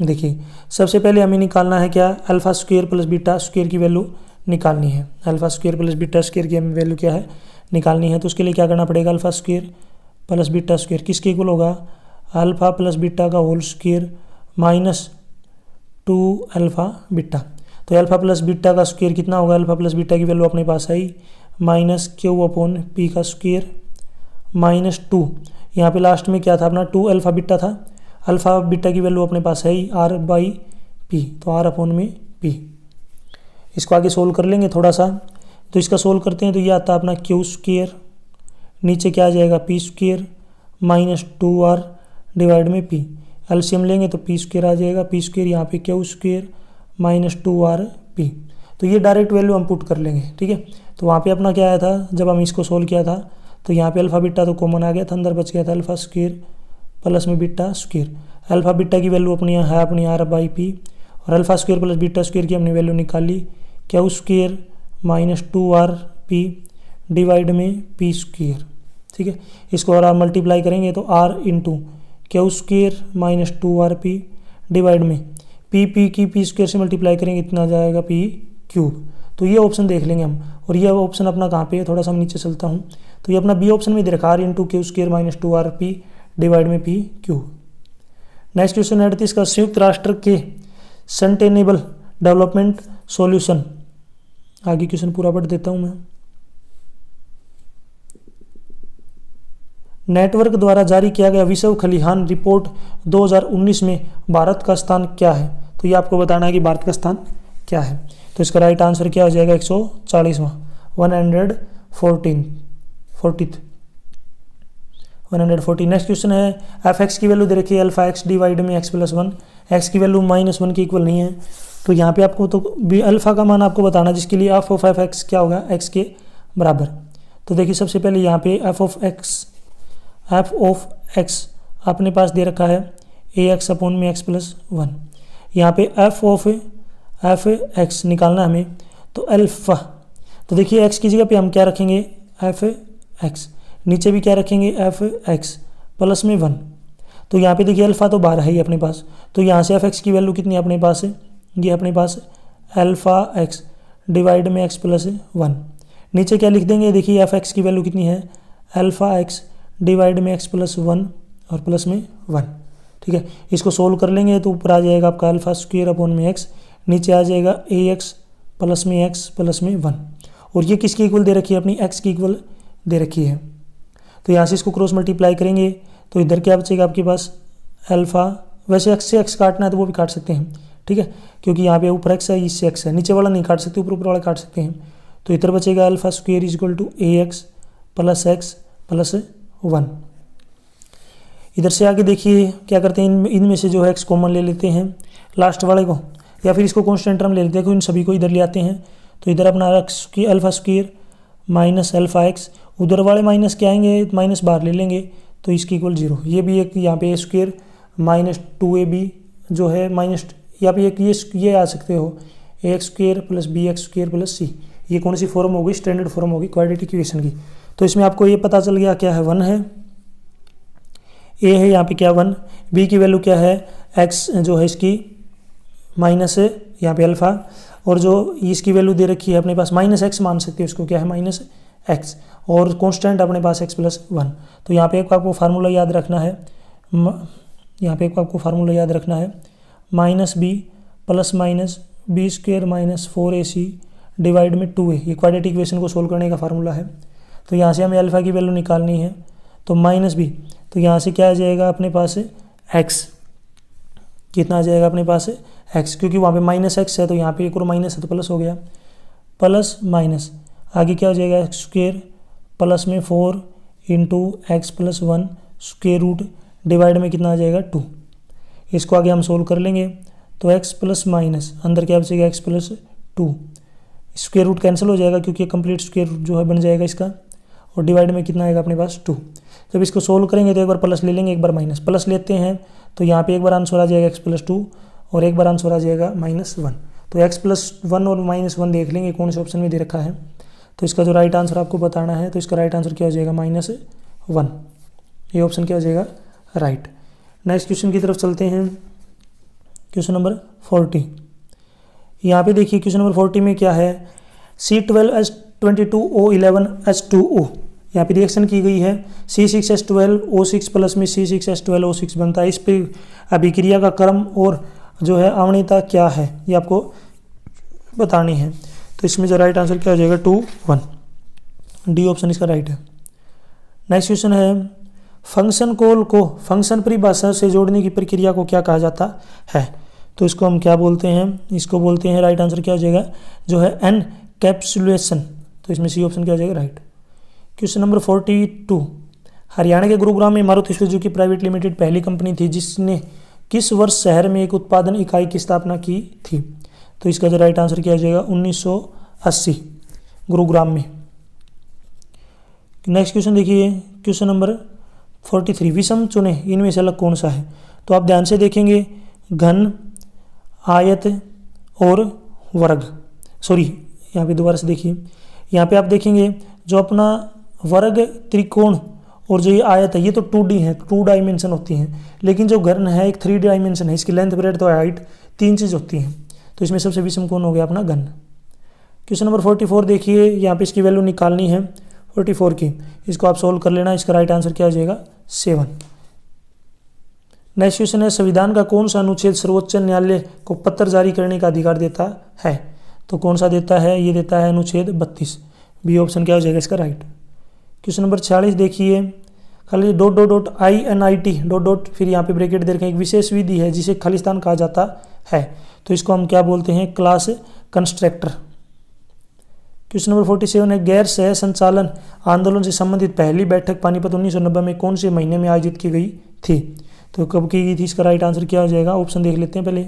देखिए सबसे पहले हमें निकालना है क्या? Alpha square plus beta square की वैल्यू निकालनी है। Alpha square plus beta square की हमें वैल्यू क्या है निकालनी है। तो उसके लिए क्या करना पड़ेगा? Alpha square plus beta square किसके इक्वल होगा? अल्फा प्लस बीटा का होल स्क्वायर -2 अल्फा बीटा। तो अल्फा प्लस बीटा का स्क्वायर कितना होगा? अल्फा प्लस बीटा की वैल्यू अपने पास आई -q/p का स्क्वायर -2, यहाँ पे लास्ट में क्या था अपना 2 अल्फा बीटा था, अल्फा बीटा की वैल्यू अपने पास है ही R/P, तो R/P। इसको आगे सोल्व कर लेंगे थोड़ा सा, तो इसका सोल्व करते हैं तो ये आता है अपना Q², नीचे क्या आ जाएगा P² -2R डिवाइड में P, एलसीएम लेंगे तो P² आ जाएगा, P² यहाँ पे Q² -2RP। तो ये डायरेक्ट वैल्यू हम पुट कर लेंगे, ठीक है। तो वहाँ पे अपना क्या आया था जब हम इसको सोल्व किया था, तो यहाँ पे अल्फा बीटा तो कॉमन आ गया था, अंदर बच गया था अल्फा² प्लस में बीटा²। अल्फा बीटा की वैल्यू अपनी है अपनी R/P, और अल्फा² प्लस बीटा² की हमने वैल्यू निकाली Q² -2RP डिवाइड में P², ठीक है। इसको और आप मल्टीप्लाई करेंगे तो R into Q² -2RP divide में P की P² से मल्टीप्लाई करेंगे इतना आ जाएगा P³। तो ये ऑप्शन देख लेंगे हम, और ये ऑप्शन अपना कहाँ पे है, थोड़ा सा हम नीचे चलता हूँ, तो ये अपना बी ऑप्शन में दे रखा R into Q² -2RP divide में P³। नेक्स्ट क्वेश्चन है 38 का, संयुक्त राष्ट्र के सस्टेनेबल डेवलपमेंट सॉल्यूशन, आगे क्वेश्चन पूरा पढ़ देता हूँ मैं। नेटवर्क द्वारा जारी किया गया विश्व खलिहान रिपोर्ट 2019 में भारत का स्थान क्या है, तो ये आपको बताना है कि भारत का स्थान क्या है। तो इसका राइट आंसर क्या हो जाएगा 140वां, 140। नेक्स्ट क्वेश्चन है f(x) की वैल्यू दे रखी है अल्फा x डिवाइड में x+1, x की वैल्यू -1 के इक्वल नहीं है, तो यहाँ पे आपको तो अल्फा का मान आपको बताना, जिसके लिए f ऑफ x क्या होगा x के बराबर। तो देखिए सबसे पहले यहाँ पे f ऑफ x अपने पास दे रखा है ax/x+1, यहाँ पे f ऑफ x निकालना हमें, तो अल्फा, तो देखिए x की जगह पे हम क्या रखेंगे f(x), नीचे भी क्या रखेंगे f(x) प्लस में 1, तो यहाँ पे देखिए अल्फा तो बाहर है ही अपने पास, तो यहाँ से f(x) की वैल्यू कितनी अपने पास है, ये अपने पास अल्फा x डिवाइड में x+1, नीचे क्या लिख देंगे, देखिए f(x) की वैल्यू कितनी है अल्फा x डिवाइड में x+1 और प्लस में 1, ठीक है। इसको सोल्व कर लेंगे तो ऊपर आ जाएगा आपका अल्फा²/x, नीचे आ जाएगा ax प्लस में x प्लस में 1, और ये किसकी इक्वल दे रखी है अपनी x की इक्वल दे रखी है। तो यहाँ से इसको क्रॉस मल्टीप्लाई करेंगे तो इधर क्या बचेगा आपके पास अल्फा, वैसे x से x काटना है तो वो भी काट सकते हैं, ठीक है, क्योंकि यहाँ पे ऊपर x है इससे x है, नीचे वाला नहीं काट सकते, ऊपर वाला काट सकते हैं। तो इधर बचेगा अल्फा² ax प्लस x प्लस 1। इधर से आगे देखिए क्या करते हैं, इनमें से जो है x कॉमन ले लेते हैं लास्ट वाले को, या फिर इसको कॉन्स्टेंट टर्म ले लेते हैं, इन सभी को इधर ले आते हैं, तो इधर अपना अल्फा² माइनस अल्फा x, उधर वाले माइनस क्या आएंगे, माइनस बाहर ले लेंगे तो इसकी इक्वल 0, ये भी एक यहाँ पे a² -2ab जो है माइनस, यहाँ पे एक ये आ सकते हो ax² plus bx² plus c, ये कौन सी फॉर्म होगी, स्टैंडर्ड फॉर्म होगी क्वाड्रेटिक इक्वेशन की। तो इसमें आपको ये पता चल गया क्या है 1 है, a है यहाँ पे क्या 1, b की वैल्यू क्या है x जो है इसकी माइनस है यहाँ पे अल्फा, और जो इसकी वैल्यू दे रखी है अपने पास -x मान सकते हैं उसको, क्या है -x, और कांस्टेंट अपने पास x+1। तो यहाँ पे एक आपको फार्मूला याद रखना है, -b plus minus b² -4ac divide में 2a, ये क्वाड्रेटिक इक्वेशन को सोल्व करने का फार्मूला है। तो यहाँ से हमें अल्फा की वैल्यू निकालनी है, तो -b, तो यहाँ से क्या आ जाएगा अपने पास x, कितना आ जाएगा अपने पास x, क्योंकि वहाँ पे -x है तो यहाँ पे एक और माइनस है तो प्लस हो गया, प्लस माइनस आगे क्या हो जाएगा x² प्लस में 4 into x+1 square root divide में कितना आ जाएगा 2। इसको आगे हम सोल्व कर लेंगे तो x प्लस माइनस अंदर क्या बचेगा x+2, स्क्वेयर रूट कैंसिल हो जाएगा क्योंकि कंप्लीट स्क्वेयर रूट जो है बन जाएगा इसका, और डिवाइड में कितना आएगा अपने पास 2। जब इसको सोल्व करेंगे तो एक बार प्लस ले लेंगे, एक बार माइनस, प्लस लेते हैं तो यहाँ पे एक बार आंसर आ जाएगा x+2 और एक बार आंसर आ जाएगा -1। तो x+1 और -1 देख लेंगे कौन से ऑप्शन में दे रखा है, तो इसका जो राइट आंसर आपको बताना है, तो इसका राइट आंसर क्या हो जाएगा -1, ये ऑप्शन क्या हो जाएगा राइट। नेक्स्ट क्वेश्चन की तरफ चलते हैं, क्वेश्चन नंबर 40। यहाँ पे देखिए क्वेश्चन नंबर 40 में क्या है, C12H22O11H2O, यहाँ पे रिएक्शन की गई है, C6H12O6 प्लस में C6H12O6 बनता है। इस पे अभिक्रिया का क्रम और जो है अवनीयता क्या है ये आपको बतानी है। तो इसमें जो राइट आंसर क्या हो जाएगा 2, 1, डी ऑप्शन इसका राइट है। नेक्स्ट क्वेश्चन है फंक्शन कॉल को फंक्शन परिभाषा से जोड़ने की प्रक्रिया को क्या कहा जाता है। तो इसको हम क्या बोलते हैं, इसको बोलते हैं, राइट आंसर क्या हो जाएगा जो है एनकैप्सुलेशन। तो इसमें सी ऑप्शन क्या हो जाएगा राइट। क्वेश्चन नंबर 42, हरियाणा के गुरुग्राम में मारुति सुजुकी प्राइवेट लिमिटेड पहली कंपनी थी जिसने किस वर्ष शहर में एक उत्पादन इकाई की स्थापना की थी। तो इसका जो राइट आंसर क्या हो जाएगा 1980 गुरुग्राम में। नेक्स्ट क्वेश्चन देखिए, क्वेश्चन नंबर 43, विषम चुने इनमें से अलग कौन सा है। तो आप ध्यान से देखेंगे, घन, आयत और वर्ग, सॉरी यहाँ पे दोबारा से देखिए, यहाँ पे आप देखेंगे जो अपना वर्ग, त्रिकोण और जो ये आयत है ये तो 2D है, 2 डायमेंशन होती हैं, लेकिन जो घन है एक 3 डायमेंशन है, इसकी लेंथ, ब्रेड्थ और हाइट 3 चीज़ होती हैं। तो इसमें सबसे विषम कौन हो गया अपना घन। क्वेश्चन नंबर 44 देखिए, यहाँ पे इसकी वैल्यू निकालनी है 44 की, इसको आप सोल्व कर लेना। इसका राइट आंसर क्या हो जाएगा 7। नेक्स्ट क्वेश्चन है संविधान का कौन सा अनुच्छेद सर्वोच्च न्यायालय को पत्र जारी करने का अधिकार देता है। तो कौन सा देता है, ये देता है अनुच्छेद 32। बी ऑप्शन क्या हो जाएगा इसका राइट। क्वेश्चन नंबर 46 देखिए, खाली dot dot dot INIT dot dot फिर यहाँ पे ब्रैकेट दे रखें, एक विशेष विधि है जिसे खालिस्तान कहा जाता है। तो इसको हम क्या बोलते हैं क्लास कंस्ट्रक्टर। क्वेश्चन नंबर 47 है गैर सह संचालन आंदोलन से संबंधित पहली बैठक पानीपत 1990 में कौन से महीने में आयोजित की गई थी। तो कब की गई थी, इसका राइट आंसर क्या हो जाएगा, ऑप्शन देख लेते हैं पहले।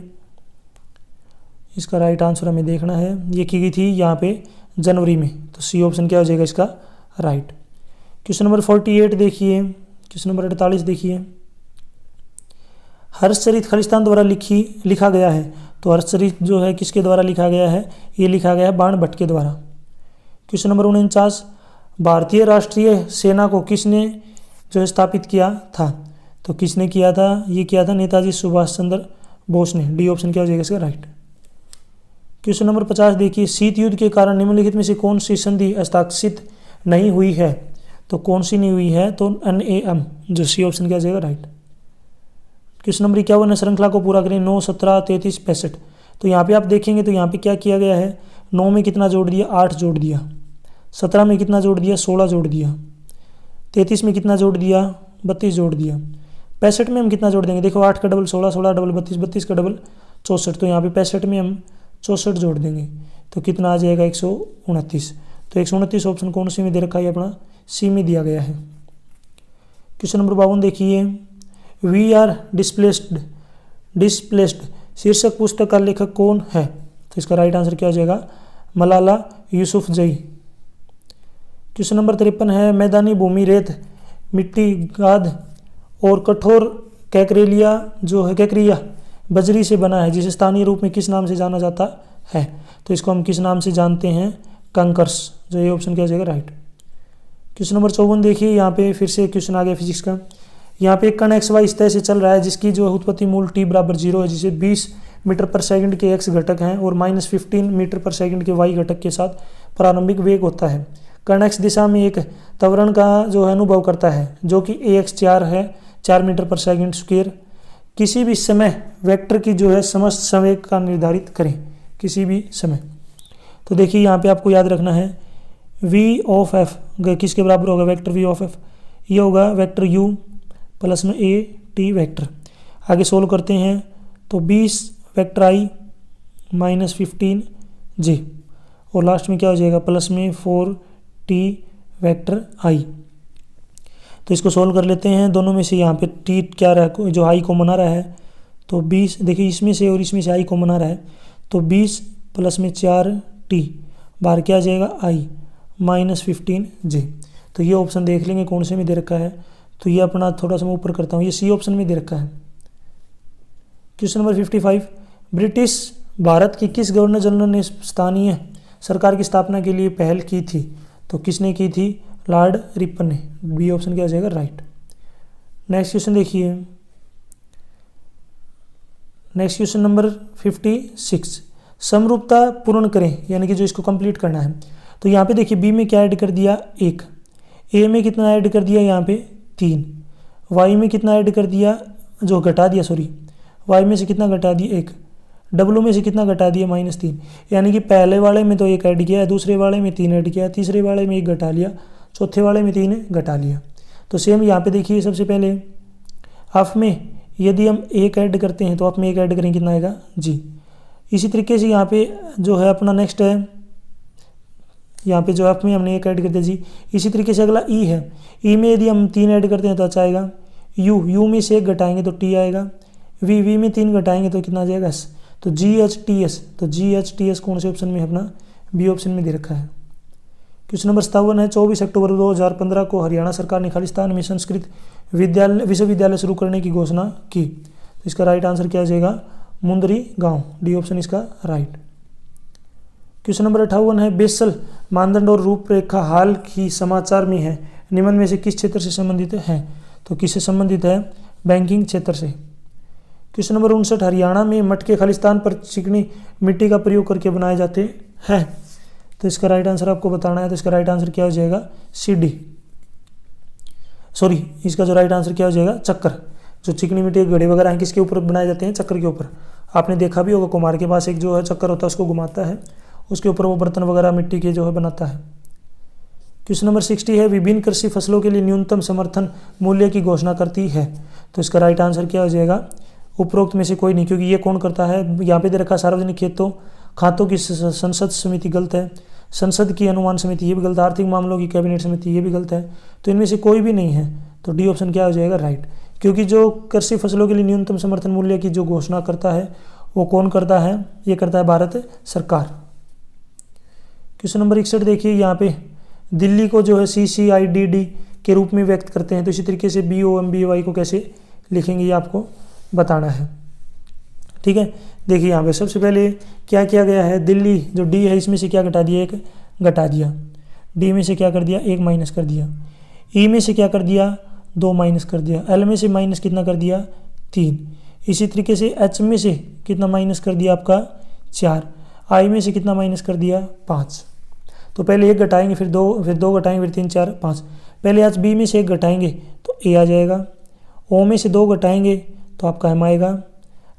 इसका राइट आंसर हमें देखना है, ये की गई थी यहाँ पे जनवरी में। तो सी ऑप्शन क्या हो जाएगा इसका राइट। क्वेश्चन नंबर 48 देखिए, क्वेश्चन नंबर 48 देखिए, हर्षचरित खालिस्तान द्वारा लिखा गया है। तो हर्षचरित जो है किसके द्वारा लिखा गया है, ये लिखा गया है बाण भट्ट के द्वारा। क्वेश्चन नंबर 49, भारतीय राष्ट्रीय सेना को किसने जो है स्थापित किया था। तो किसने किया था, ये किया था नेताजी सुभाष चंद्र बोस ने। डी ऑप्शन क्या हो जाएगा इसका राइट। क्वेश्चन नंबर 50 देखिए, शीत युद्ध के कारण निम्नलिखित में से कौन सी संधि हस्ताक्षरित नहीं हुई है। तो कौन सी नहीं हुई है, तो NAM, जो सी ऑप्शन क्या हो जाएगा राइट। क्वेश्चन नंबर 51 श्रृंखला को पूरा करें 9, 17, 33, 65। तो यहाँ पे आप देखेंगे तो यहाँ पे क्या किया गया है, 9 में कितना जोड़ दिया, 8 जोड़ दिया, 17 में कितना जोड़ दिया, 16 जोड़ दिया, 33 में कितना जोड़ दिया, 32 जोड़ दिया, 65 में हम कितना जोड़ देंगे, देखो 8 का डबल 16, 16 डबल 32, 32 का डबल 64। तो यहाँ पे 65 में हम 64 जोड़ देंगे तो कितना आ जाएगा 129। तो 129 ऑप्शन कौन सी में दे रखा है, अपना सी में दिया गया है। क्वेश्चन नंबर 52 देखिए, वी आर डिस्प्लेस्ड शीर्षक पुस्तक का लेखक कौन है। तो इसका राइट आंसर क्या हो जाएगा, मलाला यूसुफजई। क्वेश्चन नंबर 53 है मैदानी भूमि रेत, मिट्टी, गाद और कठोर कैकरेलिया जो है कैकरिया बजरी से बना है जिसे स्थानीय रूप में किस नाम से जाना जाता है। तो इसको हम किस नाम से जानते हैं, कंकर्स। जो ये ऑप्शन क्या हो जाएगा राइट। क्वेश्चन नंबर 54 देखिए, यहाँ पे फिर से क्वेश्चन आ गया फिजिक्स का। यहाँ पे एक कण XY इस तरह से चल रहा है जिसकी जो उत्पत्ति मूल t बराबर 0 है, जिसे 20 मीटर पर सेकंड के x घटक हैं और -15 मीटर पर सेकंड के y घटक के साथ प्रारंभिक वेग होता है। कण x दिशा में एक त्वरण का जो है अनुभव करता है जो कि AX4 है, 4 मीटर पर सेकंड स्क्वायर। किसी भी समय वेक्टर की जो है समस्त संवेग का निर्धारित करें, किसी भी समय। तो देखिए यहाँ पे आपको याद रखना है v ऑफ f किसके बराबर होगा, वेक्टर v ऑफ f, ये होगा वेक्टर u प्लस में a t वेक्टर। आगे सोल्व करते हैं तो 20 वेक्टर i -15 j और लास्ट में क्या हो जाएगा प्लस में 4t वेक्टर i। तो इसको सोल्व कर लेते हैं, दोनों में से यहाँ पे t क्या रहा है, जो i कॉमन आ रहा है तो 20, देखिए इसमें से और इसमें से i कॉमन आ रहा है तो 20 प्लस में 4t बाहर क्या आ जाएगा i -15 j। तो ये ऑप्शन देख लेंगे कौन से में दे रखा है। तो ये अपना थोड़ा सा मैं ऊपर करता हूँ, ये सी ऑप्शन में दे रखा है। क्वेश्चन नंबर 55, ब्रिटिश भारत की किस गवर्नर जनरल ने स्थानीय सरकार की स्थापना के लिए पहल की थी। तो किसने की थी, लॉर्ड रिपन ने। बी ऑप्शन क्या हो जाएगा राइट। नेक्स्ट क्वेश्चन देखिए, नेक्स्ट क्वेश्चन नंबर 56, समरूपता पूर्ण करें, यानी कि जो इसको कंप्लीट करना है। तो यहाँ पे देखिए बी में क्या ऐड कर दिया 1, ए में कितना ऐड कर दिया यहाँ पे 3, वाई में कितना ऐड कर दिया, जो घटा दिया सॉरी, वाई में से कितना घटा दिया 1, डब्लू में से कितना घटा दिया -3। यानी कि पहले वाले में तो 1 ऐड किया, दूसरे वाले में 3 ऐड किया, तीसरे वाले में 1 घटा लिया, चौथे वाले में 3 घटा लिया। तो सेम यहाँ पे देखिए, सबसे पहले एफ में यदि हम एक ऐड करते हैं तो एफ में एक ऐड करेंगे कितना आएगा जी। इसी तरीके से यहाँ पे जो है अपना नेक्स्ट है, यहाँ पे जो एफ में हमने एक ऐड कर दिया जी। इसी तरीके से अगला ई है, ई में यदि हम 3 ऐड करते हैं तो अच्छा आएगा। यू में से 1 घटाएंगे तो टी आएगा। वी में 3 घटाएंगे तो कितना आ जाएगा एस। तो GHTS, तो GHTS कौन से ऑप्शन में है अपना, बी ऑप्शन में दे रखा है। क्वेश्चन नंबर 57 है, 24 अक्टूबर 2015 को हरियाणा सरकार ने खालिस्तान में संस्कृत विश्वविद्यालय शुरू करने की घोषणा की। तो इसका राइट आंसर क्या हो जाएगा, मुंदरी गांव, डी ऑप्शन इसका राइट। क्वेश्चन नंबर 58 है, बेसल मानदंड और रूपरेखा हाल की समाचार में है, निम्न में से किस क्षेत्र से संबंधित है। तो किससे संबंधित है, बैंकिंग क्षेत्र से। क्वेश्चन नंबर 59, हरियाणा में मटके खालिस्तान पर चिकनी मिट्टी का प्रयोग करके बनाए जाते हैं। तो इसका राइट आंसर आपको बताना है। तो इसका राइट आंसर क्या हो जाएगा, CD, सॉरी इसका जो राइट आंसर क्या हो जाएगा, चक्कर। जो चिकनी मिट्टी के घड़े वगैरह हैं किसके ऊपर बनाए जाते हैं, चक्कर के ऊपर। आपने देखा भी होगा कुम्हार के पास एक जो है चक्कर होता है, उसको घुमाता है, उसके ऊपर वो बर्तन वगैरह मिट्टी के जो है बनाता है। क्वेश्चन नंबर 60 है, विभिन्न कृषि फसलों के लिए न्यूनतम समर्थन मूल्य की घोषणा करती है। तो इसका राइट आंसर क्या हो जाएगा, उपरोक्त में से कोई नहीं, क्योंकि ये कौन करता है, यहाँ पे दे रखा सार्वजनिक खातों की संसद समिति गलत है, संसद की अनुमान समिति ये भी गलत है, आर्थिक मामलों की कैबिनेट समिति ये भी गलत है। तो इनमें से कोई भी नहीं है, तो डी ऑप्शन क्या हो जाएगा, राइट। क्योंकि जो कृषि फसलों के लिए न्यूनतम समर्थन मूल्य की जो घोषणा करता है वो कौन करता है, ये करता है भारत सरकार। क्वेश्चन नंबर 61 देखिए, यहाँ पे दिल्ली को जो है CCIDD के रूप में व्यक्त करते हैं। तो इसी तरीके से BOMBY को कैसे लिखेंगे ये आपको बताना है, ठीक है। देखिए यहाँ पे सबसे पहले क्या किया गया है, दिल्ली जो डी है इसमें से क्या घटा दिया, 1 घटा दिया, डी में से क्या कर दिया, 1 माइनस कर दिया, ई में से क्या कर दिया, 2 माइनस कर दिया, एल में से माइनस कितना कर दिया, 3। इसी तरीके से एच में से कितना माइनस कर दिया आपका, 4। आई में से कितना माइनस कर दिया, 5। तो पहले 1 घटाएंगे, फिर 2 घटाएंगे, फिर 3 4 5। पहले आज बी में से 1 घटाएंगे तो ए आ जाएगा, ओ में से 2 घटाएंगे तो आपका एम आएगा,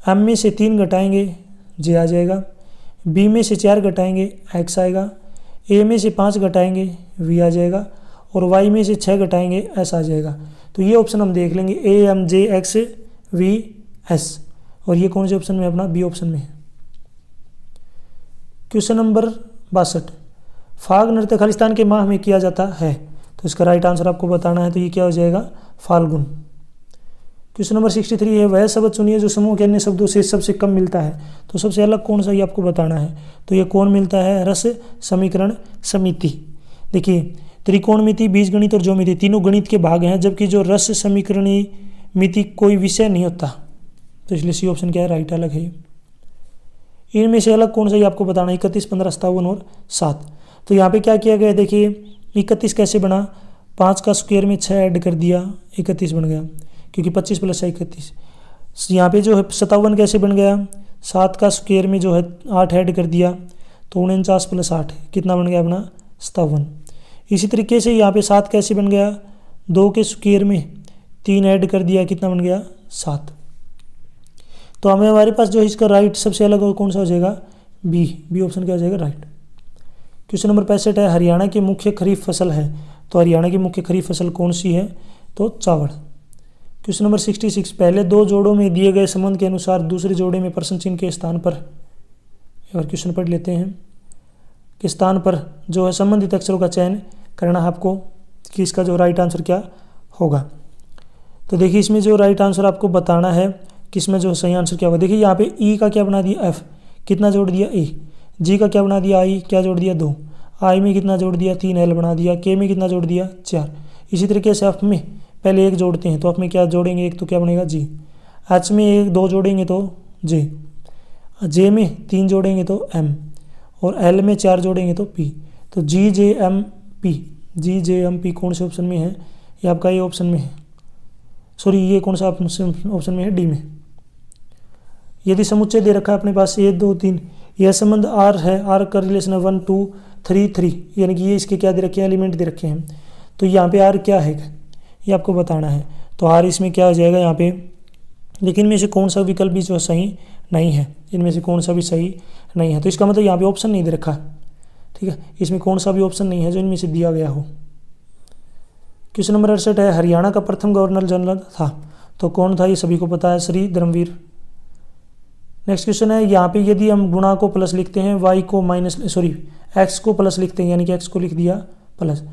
एम में से 3 घटाएंगे जे आ जाएगा, बी में से 4 घटाएंगे एक्स आएगा, ए में से 5 घटाएंगे वी आ जाएगा, और वाई में से 6 घटाएंगे एस आ जाएगा। तो ये ऑप्शन हम देख लेंगे, A M J X V S, और ये कौन से ऑप्शन में अपना, बी ऑप्शन में है। क्वेश्चन नंबर 62, फाग नृत्य खालिस्तान के माह में किया जाता है। तो इसका राइट आंसर आपको बताना है। तो ये क्या हो जाएगा, फाल्गुन। क्वेश्चन नंबर 63 है, वह शब्द चुनिए जो समूह के अन्य शब्दों से सबसे कम मिलता है। तो सबसे अलग कौन सा ये आपको बताना है। तो ये कौन मिलता है, रस समीकरण समिति। देखिए त्रिकोणमिति, बीजगणित और ज्योमिति तीनों गणित के भाग हैं, जबकि जो रस समीकरणी मिति कोई विषय नहीं होता। तो इसलिए सी ऑप्शन क्या है, राइट अलग है। इनमें से अलग कौन सा ये आपको बताना है, 31, 15, 57 और 7। तो यहाँ पे क्या किया गया, देखिए 31 कैसे बना, 5 का स्क्वायर में 6 ऐड कर दिया 31 बन गया, क्योंकि 25 + 6 31। यहाँ पे जो है 57 कैसे बन गया, 7 का स्क्वायर में जो है 8 ऐड कर दिया तो 49 + 8 कितना बन गया अपना, 57। इसी तरीके से यहाँ पे 7 कैसे बन गया, 2 के स्क्वायर में 3 ऐड कर दिया कितना बन गया, 7। तो हमें हमारे पास जो इसका राइट सबसे अलग और कौन सा हो जाएगा, बी ऑप्शन क्या हो जाएगा, राइट। क्वेश्चन नंबर 65 है, हरियाणा की मुख्य खरीफ फसल है। तो हरियाणा की मुख्य खरीफ फसल कौन सी है, तो चावल। क्वेश्चन नंबर 66, पहले 2 जोड़ों में दिए गए संबंध के अनुसार दूसरे जोड़े में प्रश्न चिन्ह के स्थान पर, और क्वेश्चन पढ़ लेते हैं, के स्थान पर जो है संबंधित अक्षरों का चयन करना है आपको कि इसका जो राइट आंसर क्या होगा। तो देखिए इसमें जो राइट आंसर आपको बताना है कि इसमें जो सही आंसर क्या होगा। देखिए यहाँ पे ई का क्या बना दिया, एफ कितना जोड़ दिया, ए, जी का क्या बना दिया, आई क्या जोड़ दिया, 2, आई में कितना जोड़ दिया, 3, एल बना दिया, के में कितना जोड़ दिया, 4। इसी तरीके से एफ में पहले 1 जोड़ते हैं तो एफ में क्या जोड़ेंगे, 1 तो क्या बनेगा, जी। एच में 1 2 जोड़ेंगे तो जे, जे में 3 जोड़ेंगे तो एम, और एल में 4 जोड़ेंगे तो पी। तो जी जे एम पी कौन से ऑप्शन में है, ये आपका ये ऑप्शन में है, सॉरी ये कौन सा ऑप्शन में है, डी में। यदि समुच्चय दे रखा है अपने पास 1 2 3, यह संबंध आर है, आर का रिलेशन है 1 2 3 3, यानी कि ये इसके क्या दे रखे हैं, एलिमेंट दे रखे हैं। तो यहाँ पे आर क्या है ये आपको बताना है। तो आर इसमें क्या हो जाएगा यहाँ पे, लेकिन इनमें से कौन सा विकल्प भी जो सही नहीं है, इनमें से कौन सा भी सही नहीं है। तो इसका मतलब यहाँ पे ऑप्शन नहीं दे रखा, ठीक है, इसमें कौन सा भी ऑप्शन नहीं है जो इनमें से दिया गया हो। क्वेश्चन नंबर 68 है हरियाणा का प्रथम गवर्नर जनरल था, तो कौन था, ये सभी को पता है, श्री धर्मवीर। नेक्स्ट क्वेश्चन है यहाँ पे यदि हम गुणा को प्लस लिखते हैं, वाई को माइनस एक्स को प्लस लिखते हैं, यानी कि एक्स को लिख दिया प्लस,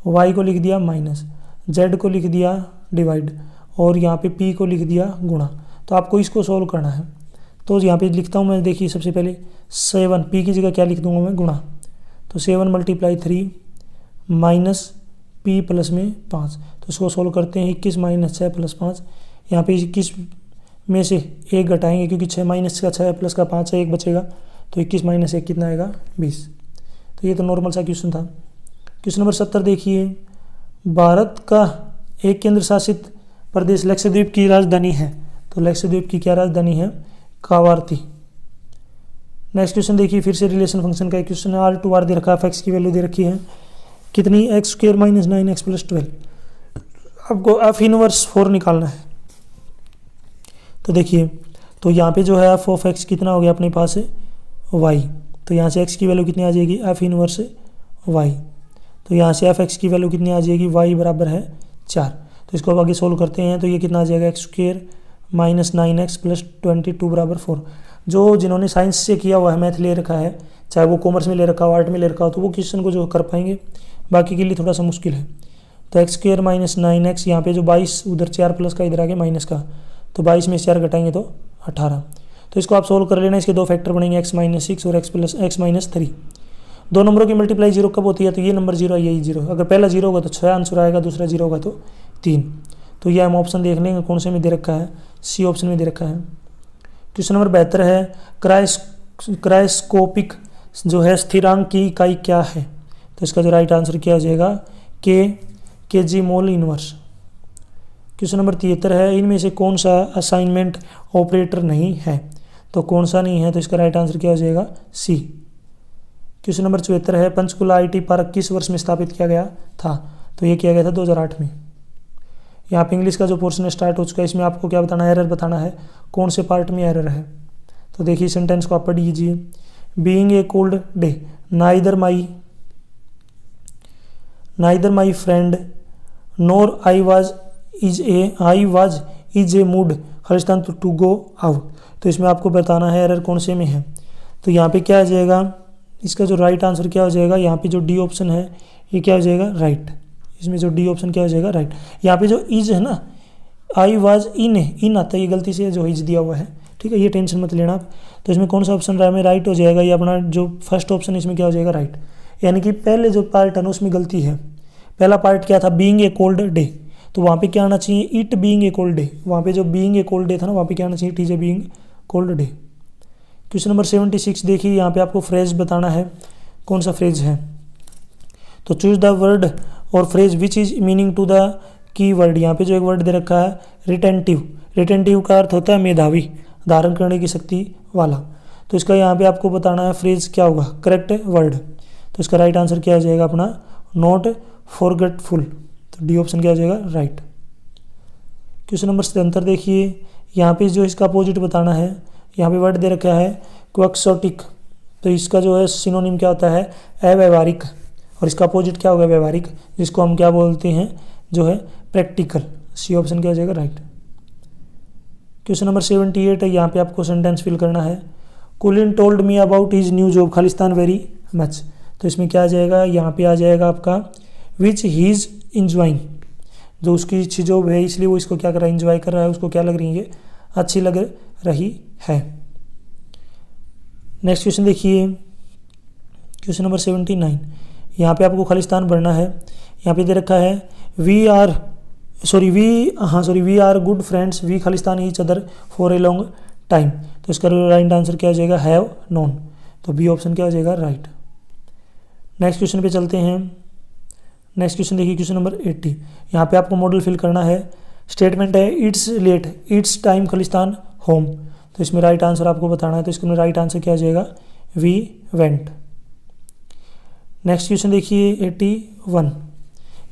वाई को लिख दिया माइनस, जेड को लिख दिया डिवाइड और यहाँ पे पी को लिख दिया गुणा, तो आपको इसको सोल्व करना है। तो यहाँ पे लिखता हूँ मैं, देखिए सबसे पहले 7, पी की जगह क्या लिख दूंगा मैं, गुणा, तो 7 × 3 माइनस पी प्लस में 5, तो इसको सोल्व करते हैं। 21 - 6 + 5, यहाँ पे 21 में से 1 घटाएंगे क्योंकि 6 - का 6 प्लस का 5 है, 1 बचेगा, तो 21 - 1 कितना आएगा, 20। तो ये तो नॉर्मल सा क्वेश्चन था। क्वेश्चन नंबर 70 देखिए, भारत का एक केंद्र शासित प्रदेश लक्षद्वीप की राजधानी है, तो लक्षद्वीप की क्या राजधानी है, कावारती। नेक्स्ट क्वेश्चन देखिए, फिर से रिलेशन फंक्शन का एक क्वेश्चन है। R2R दे रखा है, f की वैल्यू दे रखी है कितनी, x² - 9x + 12, आपको f इनवर्स 4 निकालना है। तो देखिए, तो यहाँ पे जो है f ऑफ x कितना हो गया अपने पास है y, तो यहाँ से x की वैल्यू कितनी आ जाएगी, f इनवर्स y, तो यहाँ से f की वैल्यू कितनी आ जाएगी, y बराबर है 4। तो इसको अब आगे सोल्व करते हैं, तो ये कितना आ जाएगा, x² - 9x + 22 बराबर 4। जो जिन्होंने साइंस से किया हुआ है, मैथ ले रखा है, चाहे वो कॉमर्स में ले रखा हो, आर्ट में ले रखा हो, तो वो क्वेश्चन को जो कर पाएंगे, बाकी के लिए थोड़ा सा मुश्किल है। तो x² - 9x, यहाँ पे जो 22, उधर 4 प्लस का, इधर आ गया माइनस का, तो 22 में 4 घटाएंगे तो 18। तो इसको आप सोल्व कर लेना, इसके 2 फैक्टर बनेंगे, x - 6 और x - 3। दो नंबरों की मल्टीप्लाई 0 कब होती है, तो ये नंबर 0 है, यही 0। अगर पहला 0 होगा तो 6 आंसर आएगा, दूसरा 0 होगा तो 3। तो ये हम ऑप्शन देख लेंगे कौन से में दे रखा है, सी ऑप्शन में दे रखा है। क्वेश्चन नंबर 72 है, क्रायोस्कोपिक जो है स्थिरांक की इकाई क्या है, तो इसका जो राइट आंसर क्या हो जाएगा, kg mole inverse. Question number 73 है, इनमें से कौन सा असाइनमेंट ऑपरेटर नहीं है, तो कौन सा नहीं है, तो इसका राइट आंसर क्या हो जाएगा, सी। क्वेश्चन नंबर 74 है, पंचकुला IT पार्क किस वर्ष में स्थापित किया गया था, तो ये किया गया था 2008 में। यहाँ पे इंग्लिश का जो पोर्शन स्टार्ट हो चुका है, इसमें आपको क्या बताना है, एरर बताना है, कौन से पार्ट में एरर है। तो देखिए सेंटेंस को आप पढ़ लीजिए, being a cold day, neither my friend nor I was is a mood खालिस्तान टू गो आउट, तो इसमें आपको बताना है एरर कौन से में है। तो यहाँ पे क्या आ जाएगा, इसका जो राइट आंसर क्या हो जाएगा, यहाँ पे जो डी ऑप्शन है ये क्या हो जाएगा, राइट। इसमें जो डी ऑप्शन क्या हो जाएगा, राइट। यहाँ पे जो इज है ना, आई वाज इन आता है, ये गलती से जो इज दिया हुआ है, ठीक है, ये टेंशन मत लेना आप। तो इसमें कौन सा ऑप्शन रहा है, राइट हो जाएगा, ये अपना जो फर्स्ट ऑप्शन है इसमें क्या हो जाएगा, राइट। यानी कि पहले जो पार्ट है ना उसमें गलती है। पहला पार्ट क्या था, बीइंग ए कोल्ड डे, तो वहाँ पे क्या आना चाहिए, it being a cold day, वहाँ पे जो बीइंग ए कोल्ड डे था ना, वहाँ पे क्या आना चाहिए, it is a being cold day. Question number 76 देखिए, यहाँ पे आपको फ्रेज बताना है, कौन सा फ्रेज है, तो choose the word or phrase which is meaning to the key word. यहाँ पे जो एक वर्ड दे रखा है रिटेंटिव, रिटेंटिव का अर्थ होता है मेधावी, धारण करने की शक्ति वाला। तो इसका यहाँ पे आपको बताना है फ्रेज क्या होगा, करेक्ट वर्ड। तो इसका राइट आंसर क्या हो जाएगा अपना, नॉट फॉरगेटफुल, तो डी ऑप्शन क्या हो जाएगा, राइट। क्वेश्चन नंबर 77 देखिए, यहाँ पे जो इसका अपोजिट बताना है, यहाँ पे वर्ड दे रखा है क्वक्सोटिक, तो इसका जो है सिनोनिम क्या होता है, अव्यवहारिक, और इसका अपोजिट क्या होगा, व्यवहारिक, जिसको हम क्या बोलते हैं, जो है प्रैक्टिकल। सी ऑप्शन क्या हो जाएगा, राइट। क्वेश्चन नंबर 78 है, यहाँ पे आपको सेंटेंस फिल करना है, Kulin told me about his new job खालिस्तान वेरी मच, तो इसमें क्या आ जाएगा, यहाँ पे आ जाएगा आपका विच ही इज इंजॉइंग, जो उसकी अच्छी जॉब है इसलिए वो इसको क्या कर रहा है, इंजॉय कर रहा है, उसको क्या लग रही है, अच्छी लग रही है। नेक्स्ट क्वेश्चन देखिए, क्वेश्चन नंबर 79, यहाँ पे आपको खालिस्तान भरना है। यहाँ पे दे रखा है we are good friends, we खालिस्तान each other for a long time, तो इसका राइट आंसर क्या हो जाएगा, हैव नोन, तो बी ऑप्शन क्या हो जाएगा, राइट। नेक्स्ट क्वेश्चन पे चलते हैं। नेक्स्ट क्वेश्चन देखिए, क्वेश्चन नंबर 80, यहाँ पे आपको मॉडल फिल करना है। स्टेटमेंट है इट्स लेट, इट्स टाइम खालिस्तान होम, तो इसमें राइट आंसर आपको बताना है, तो इसमें राइट आंसर क्या हो जाएगा, वी वेंट। नेक्स्ट क्वेश्चन देखिए 81,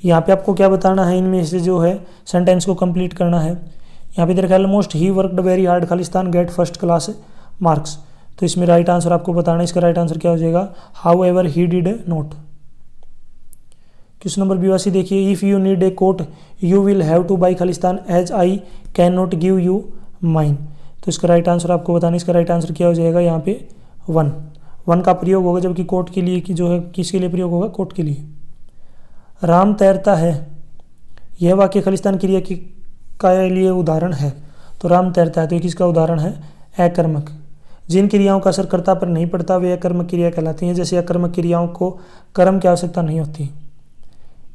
यहाँ पे आपको क्या बताना है, इनमें से जो है सेंटेंस को कंप्लीट करना है। यहाँ पे देखा है most he worked very hard Khalistan get first class marks, तो इसमें राइट आंसर आपको बताना है, इसका राइट आंसर क्या हो जाएगा, however he did not. Question number 82 देखिए, if you need a coat you will have to buy खालिस्तान as I can not give you mine. तो इसका राइट आंसर आपको बताना, इसका राइट आंसर क्या हो जाएगा यहाँ पे 1 का प्रयोग होगा, जबकि कोट के लिए कि जो है किसके लिए प्रयोग होगा, कोट के लिए। राम तैरता है, यह वाक्य खालिस्तान क्रिया की का लिए उदाहरण है। तो राम तैरता है तो ये किसका उदाहरण है, अकर्मक। जिन क्रियाओं का असर कर्ता पर नहीं पड़ता वे अकर्मक क्रिया कहलाती हैं, जैसे अकर्मक क्रियाओं को कर्म की आवश्यकता नहीं होती।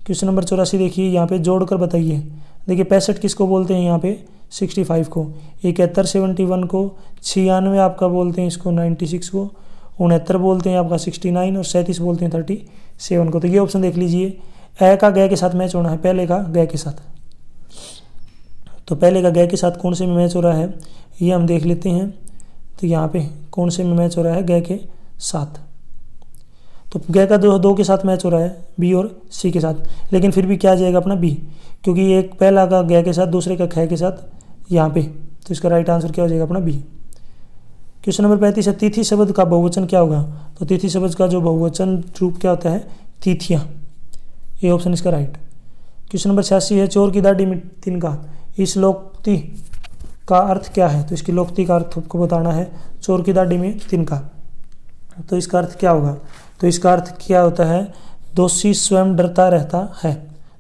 क्वेश्चन नंबर 84 देखिए, यहाँ पे जोड़कर बताइए। देखिए 65 किसको बोलते हैं यहाँ पे, 65 को, 71 71 को, 96 आपका बोलते हैं इसको 96 को, 69 बोलते हैं आपका 69 और 37 बोलते हैं 37 को। तो ये ऑप्शन देख लीजिए, ए का गए के साथ मैच होना है, पहले का गए के साथ। तो पहले का गए के साथ कौन से में मैच हो रहा है ये हम देख लेते हैं। तो यहाँ पे कौन से में मैच हो रहा है, गए के साथ। तो गए का दो के साथ मैच हो रहा है, बी और सी के साथ, लेकिन फिर भी क्या आ जाएगा अपना बी, क्योंकि एक पहला का गए के साथ, दूसरे का खे के साथ यहाँ पे। तो इसका राइट आंसर क्या हो जाएगा अपना बी। क्वेश्चन नंबर 35 है, तिथि शब्द का बहुवचन क्या होगा। तो तिथि शब्द का जो बहुवचन रूप क्या होता है, तिथियाँ। ये ऑप्शन इसका राइट। क्वेश्चन नंबर 86 है, चोर की दाढ़ी में तिनका, इस लोकोक्ति का अर्थ क्या है। तो इसकी लोकोक्ति का अर्थ आपको बताना है, चोर की दाढ़ी में तिनका। तो इसका अर्थ क्या होगा, तो इसका अर्थ क्या होता है, दोषी स्वयं डरता रहता है।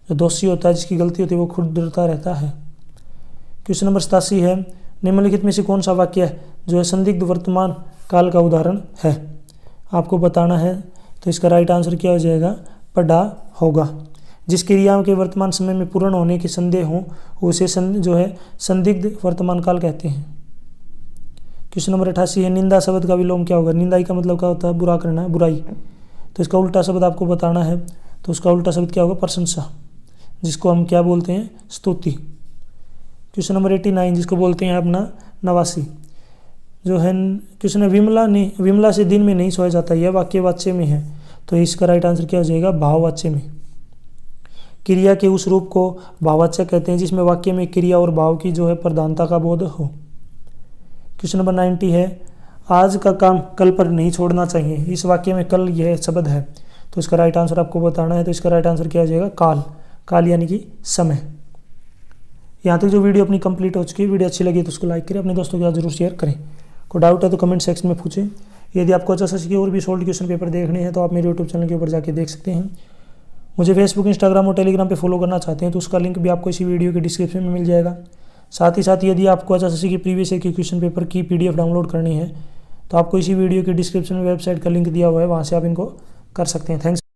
जो दोषी होता है, जिसकी गलती होती है, वो खुद डरता रहता है। क्वेश्चन नंबर 87 है, निम्नलिखित में से कौन सा वाक्य है जो है संदिग्ध वर्तमान काल का उदाहरण है, आपको बताना है। तो इसका राइट आंसर क्या हो जाएगा, पढ़ा होगा। जिस क्रियाओं के वर्तमान समय में पूर्ण होने के संदेह हो उसे जो है संदिग्ध वर्तमान काल कहते हैं। क्वेश्चन नंबर 88 है, निंदा शब्द का विलोम क्या होगा। निंदाई का मतलब क्या होता है, बुरा करना, बुराई। तो इसका उल्टा शब्द आपको बताना है। तो उसका उल्टा शब्द क्या होगा, प्रशंसा, जिसको हम क्या बोलते हैं, स्तुति। क्वेश्चन नंबर 89 जिसको बोलते हैं अपना नवासी, जो है क्वेश्चन है, विमला से दिन में नहीं सोया जाता, यह वाक्य वाच्य में है। तो इसका राइट आंसर क्या हो जाएगा, भाववाच्य में। क्रिया के उस रूप को भाववाचक कहते हैं जिसमें वाक्य में क्रिया और भाव की जो है प्रधानता का बोध हो। क्वेश्चन नंबर 90 है, आज का काम कल पर नहीं छोड़ना चाहिए, इस वाक्य में कल यह शब्द है। तो इसका राइट आंसर आपको बताना है। तो इसका राइट आंसर क्या हो जाएगा, काल। काल यानी कि समय। यहाँ तक जो वीडियो अपनी कंप्लीट हो चुकी है, वीडियो अच्छी लगी तो उसको लाइक करें, अपने दोस्तों के साथ जरूर शेयर करें। कोई डाउट है तो कमेंट सेक्शन में पूछें। यदि आपको अच्छा सा और भी सोल्ड क्वेश्चन पेपर देखने हैं तो आप मेरे यूट्यूब चैनल के ऊपर जाके देख सकते हैं। मुझे फेसबुक, इंस्टाग्राम और टेलीग्राम पे फॉलो करना चाहते हैं तो उसका लिंक भी आपको इसी वीडियो के डिस्क्रिप्शन में मिल जाएगा। साथ ही साथ यदि आपको एचएसएससी की प्रीवियस ईयर के क्वेश्चन पेपर की पीडीएफ डाउनलोड करनी है तो आपको इसी वीडियो के डिस्क्रिप्शन में वेबसाइट का लिंक दिया हुआ है, वहाँ से आप इनको कर सकते हैं। थैंक्स।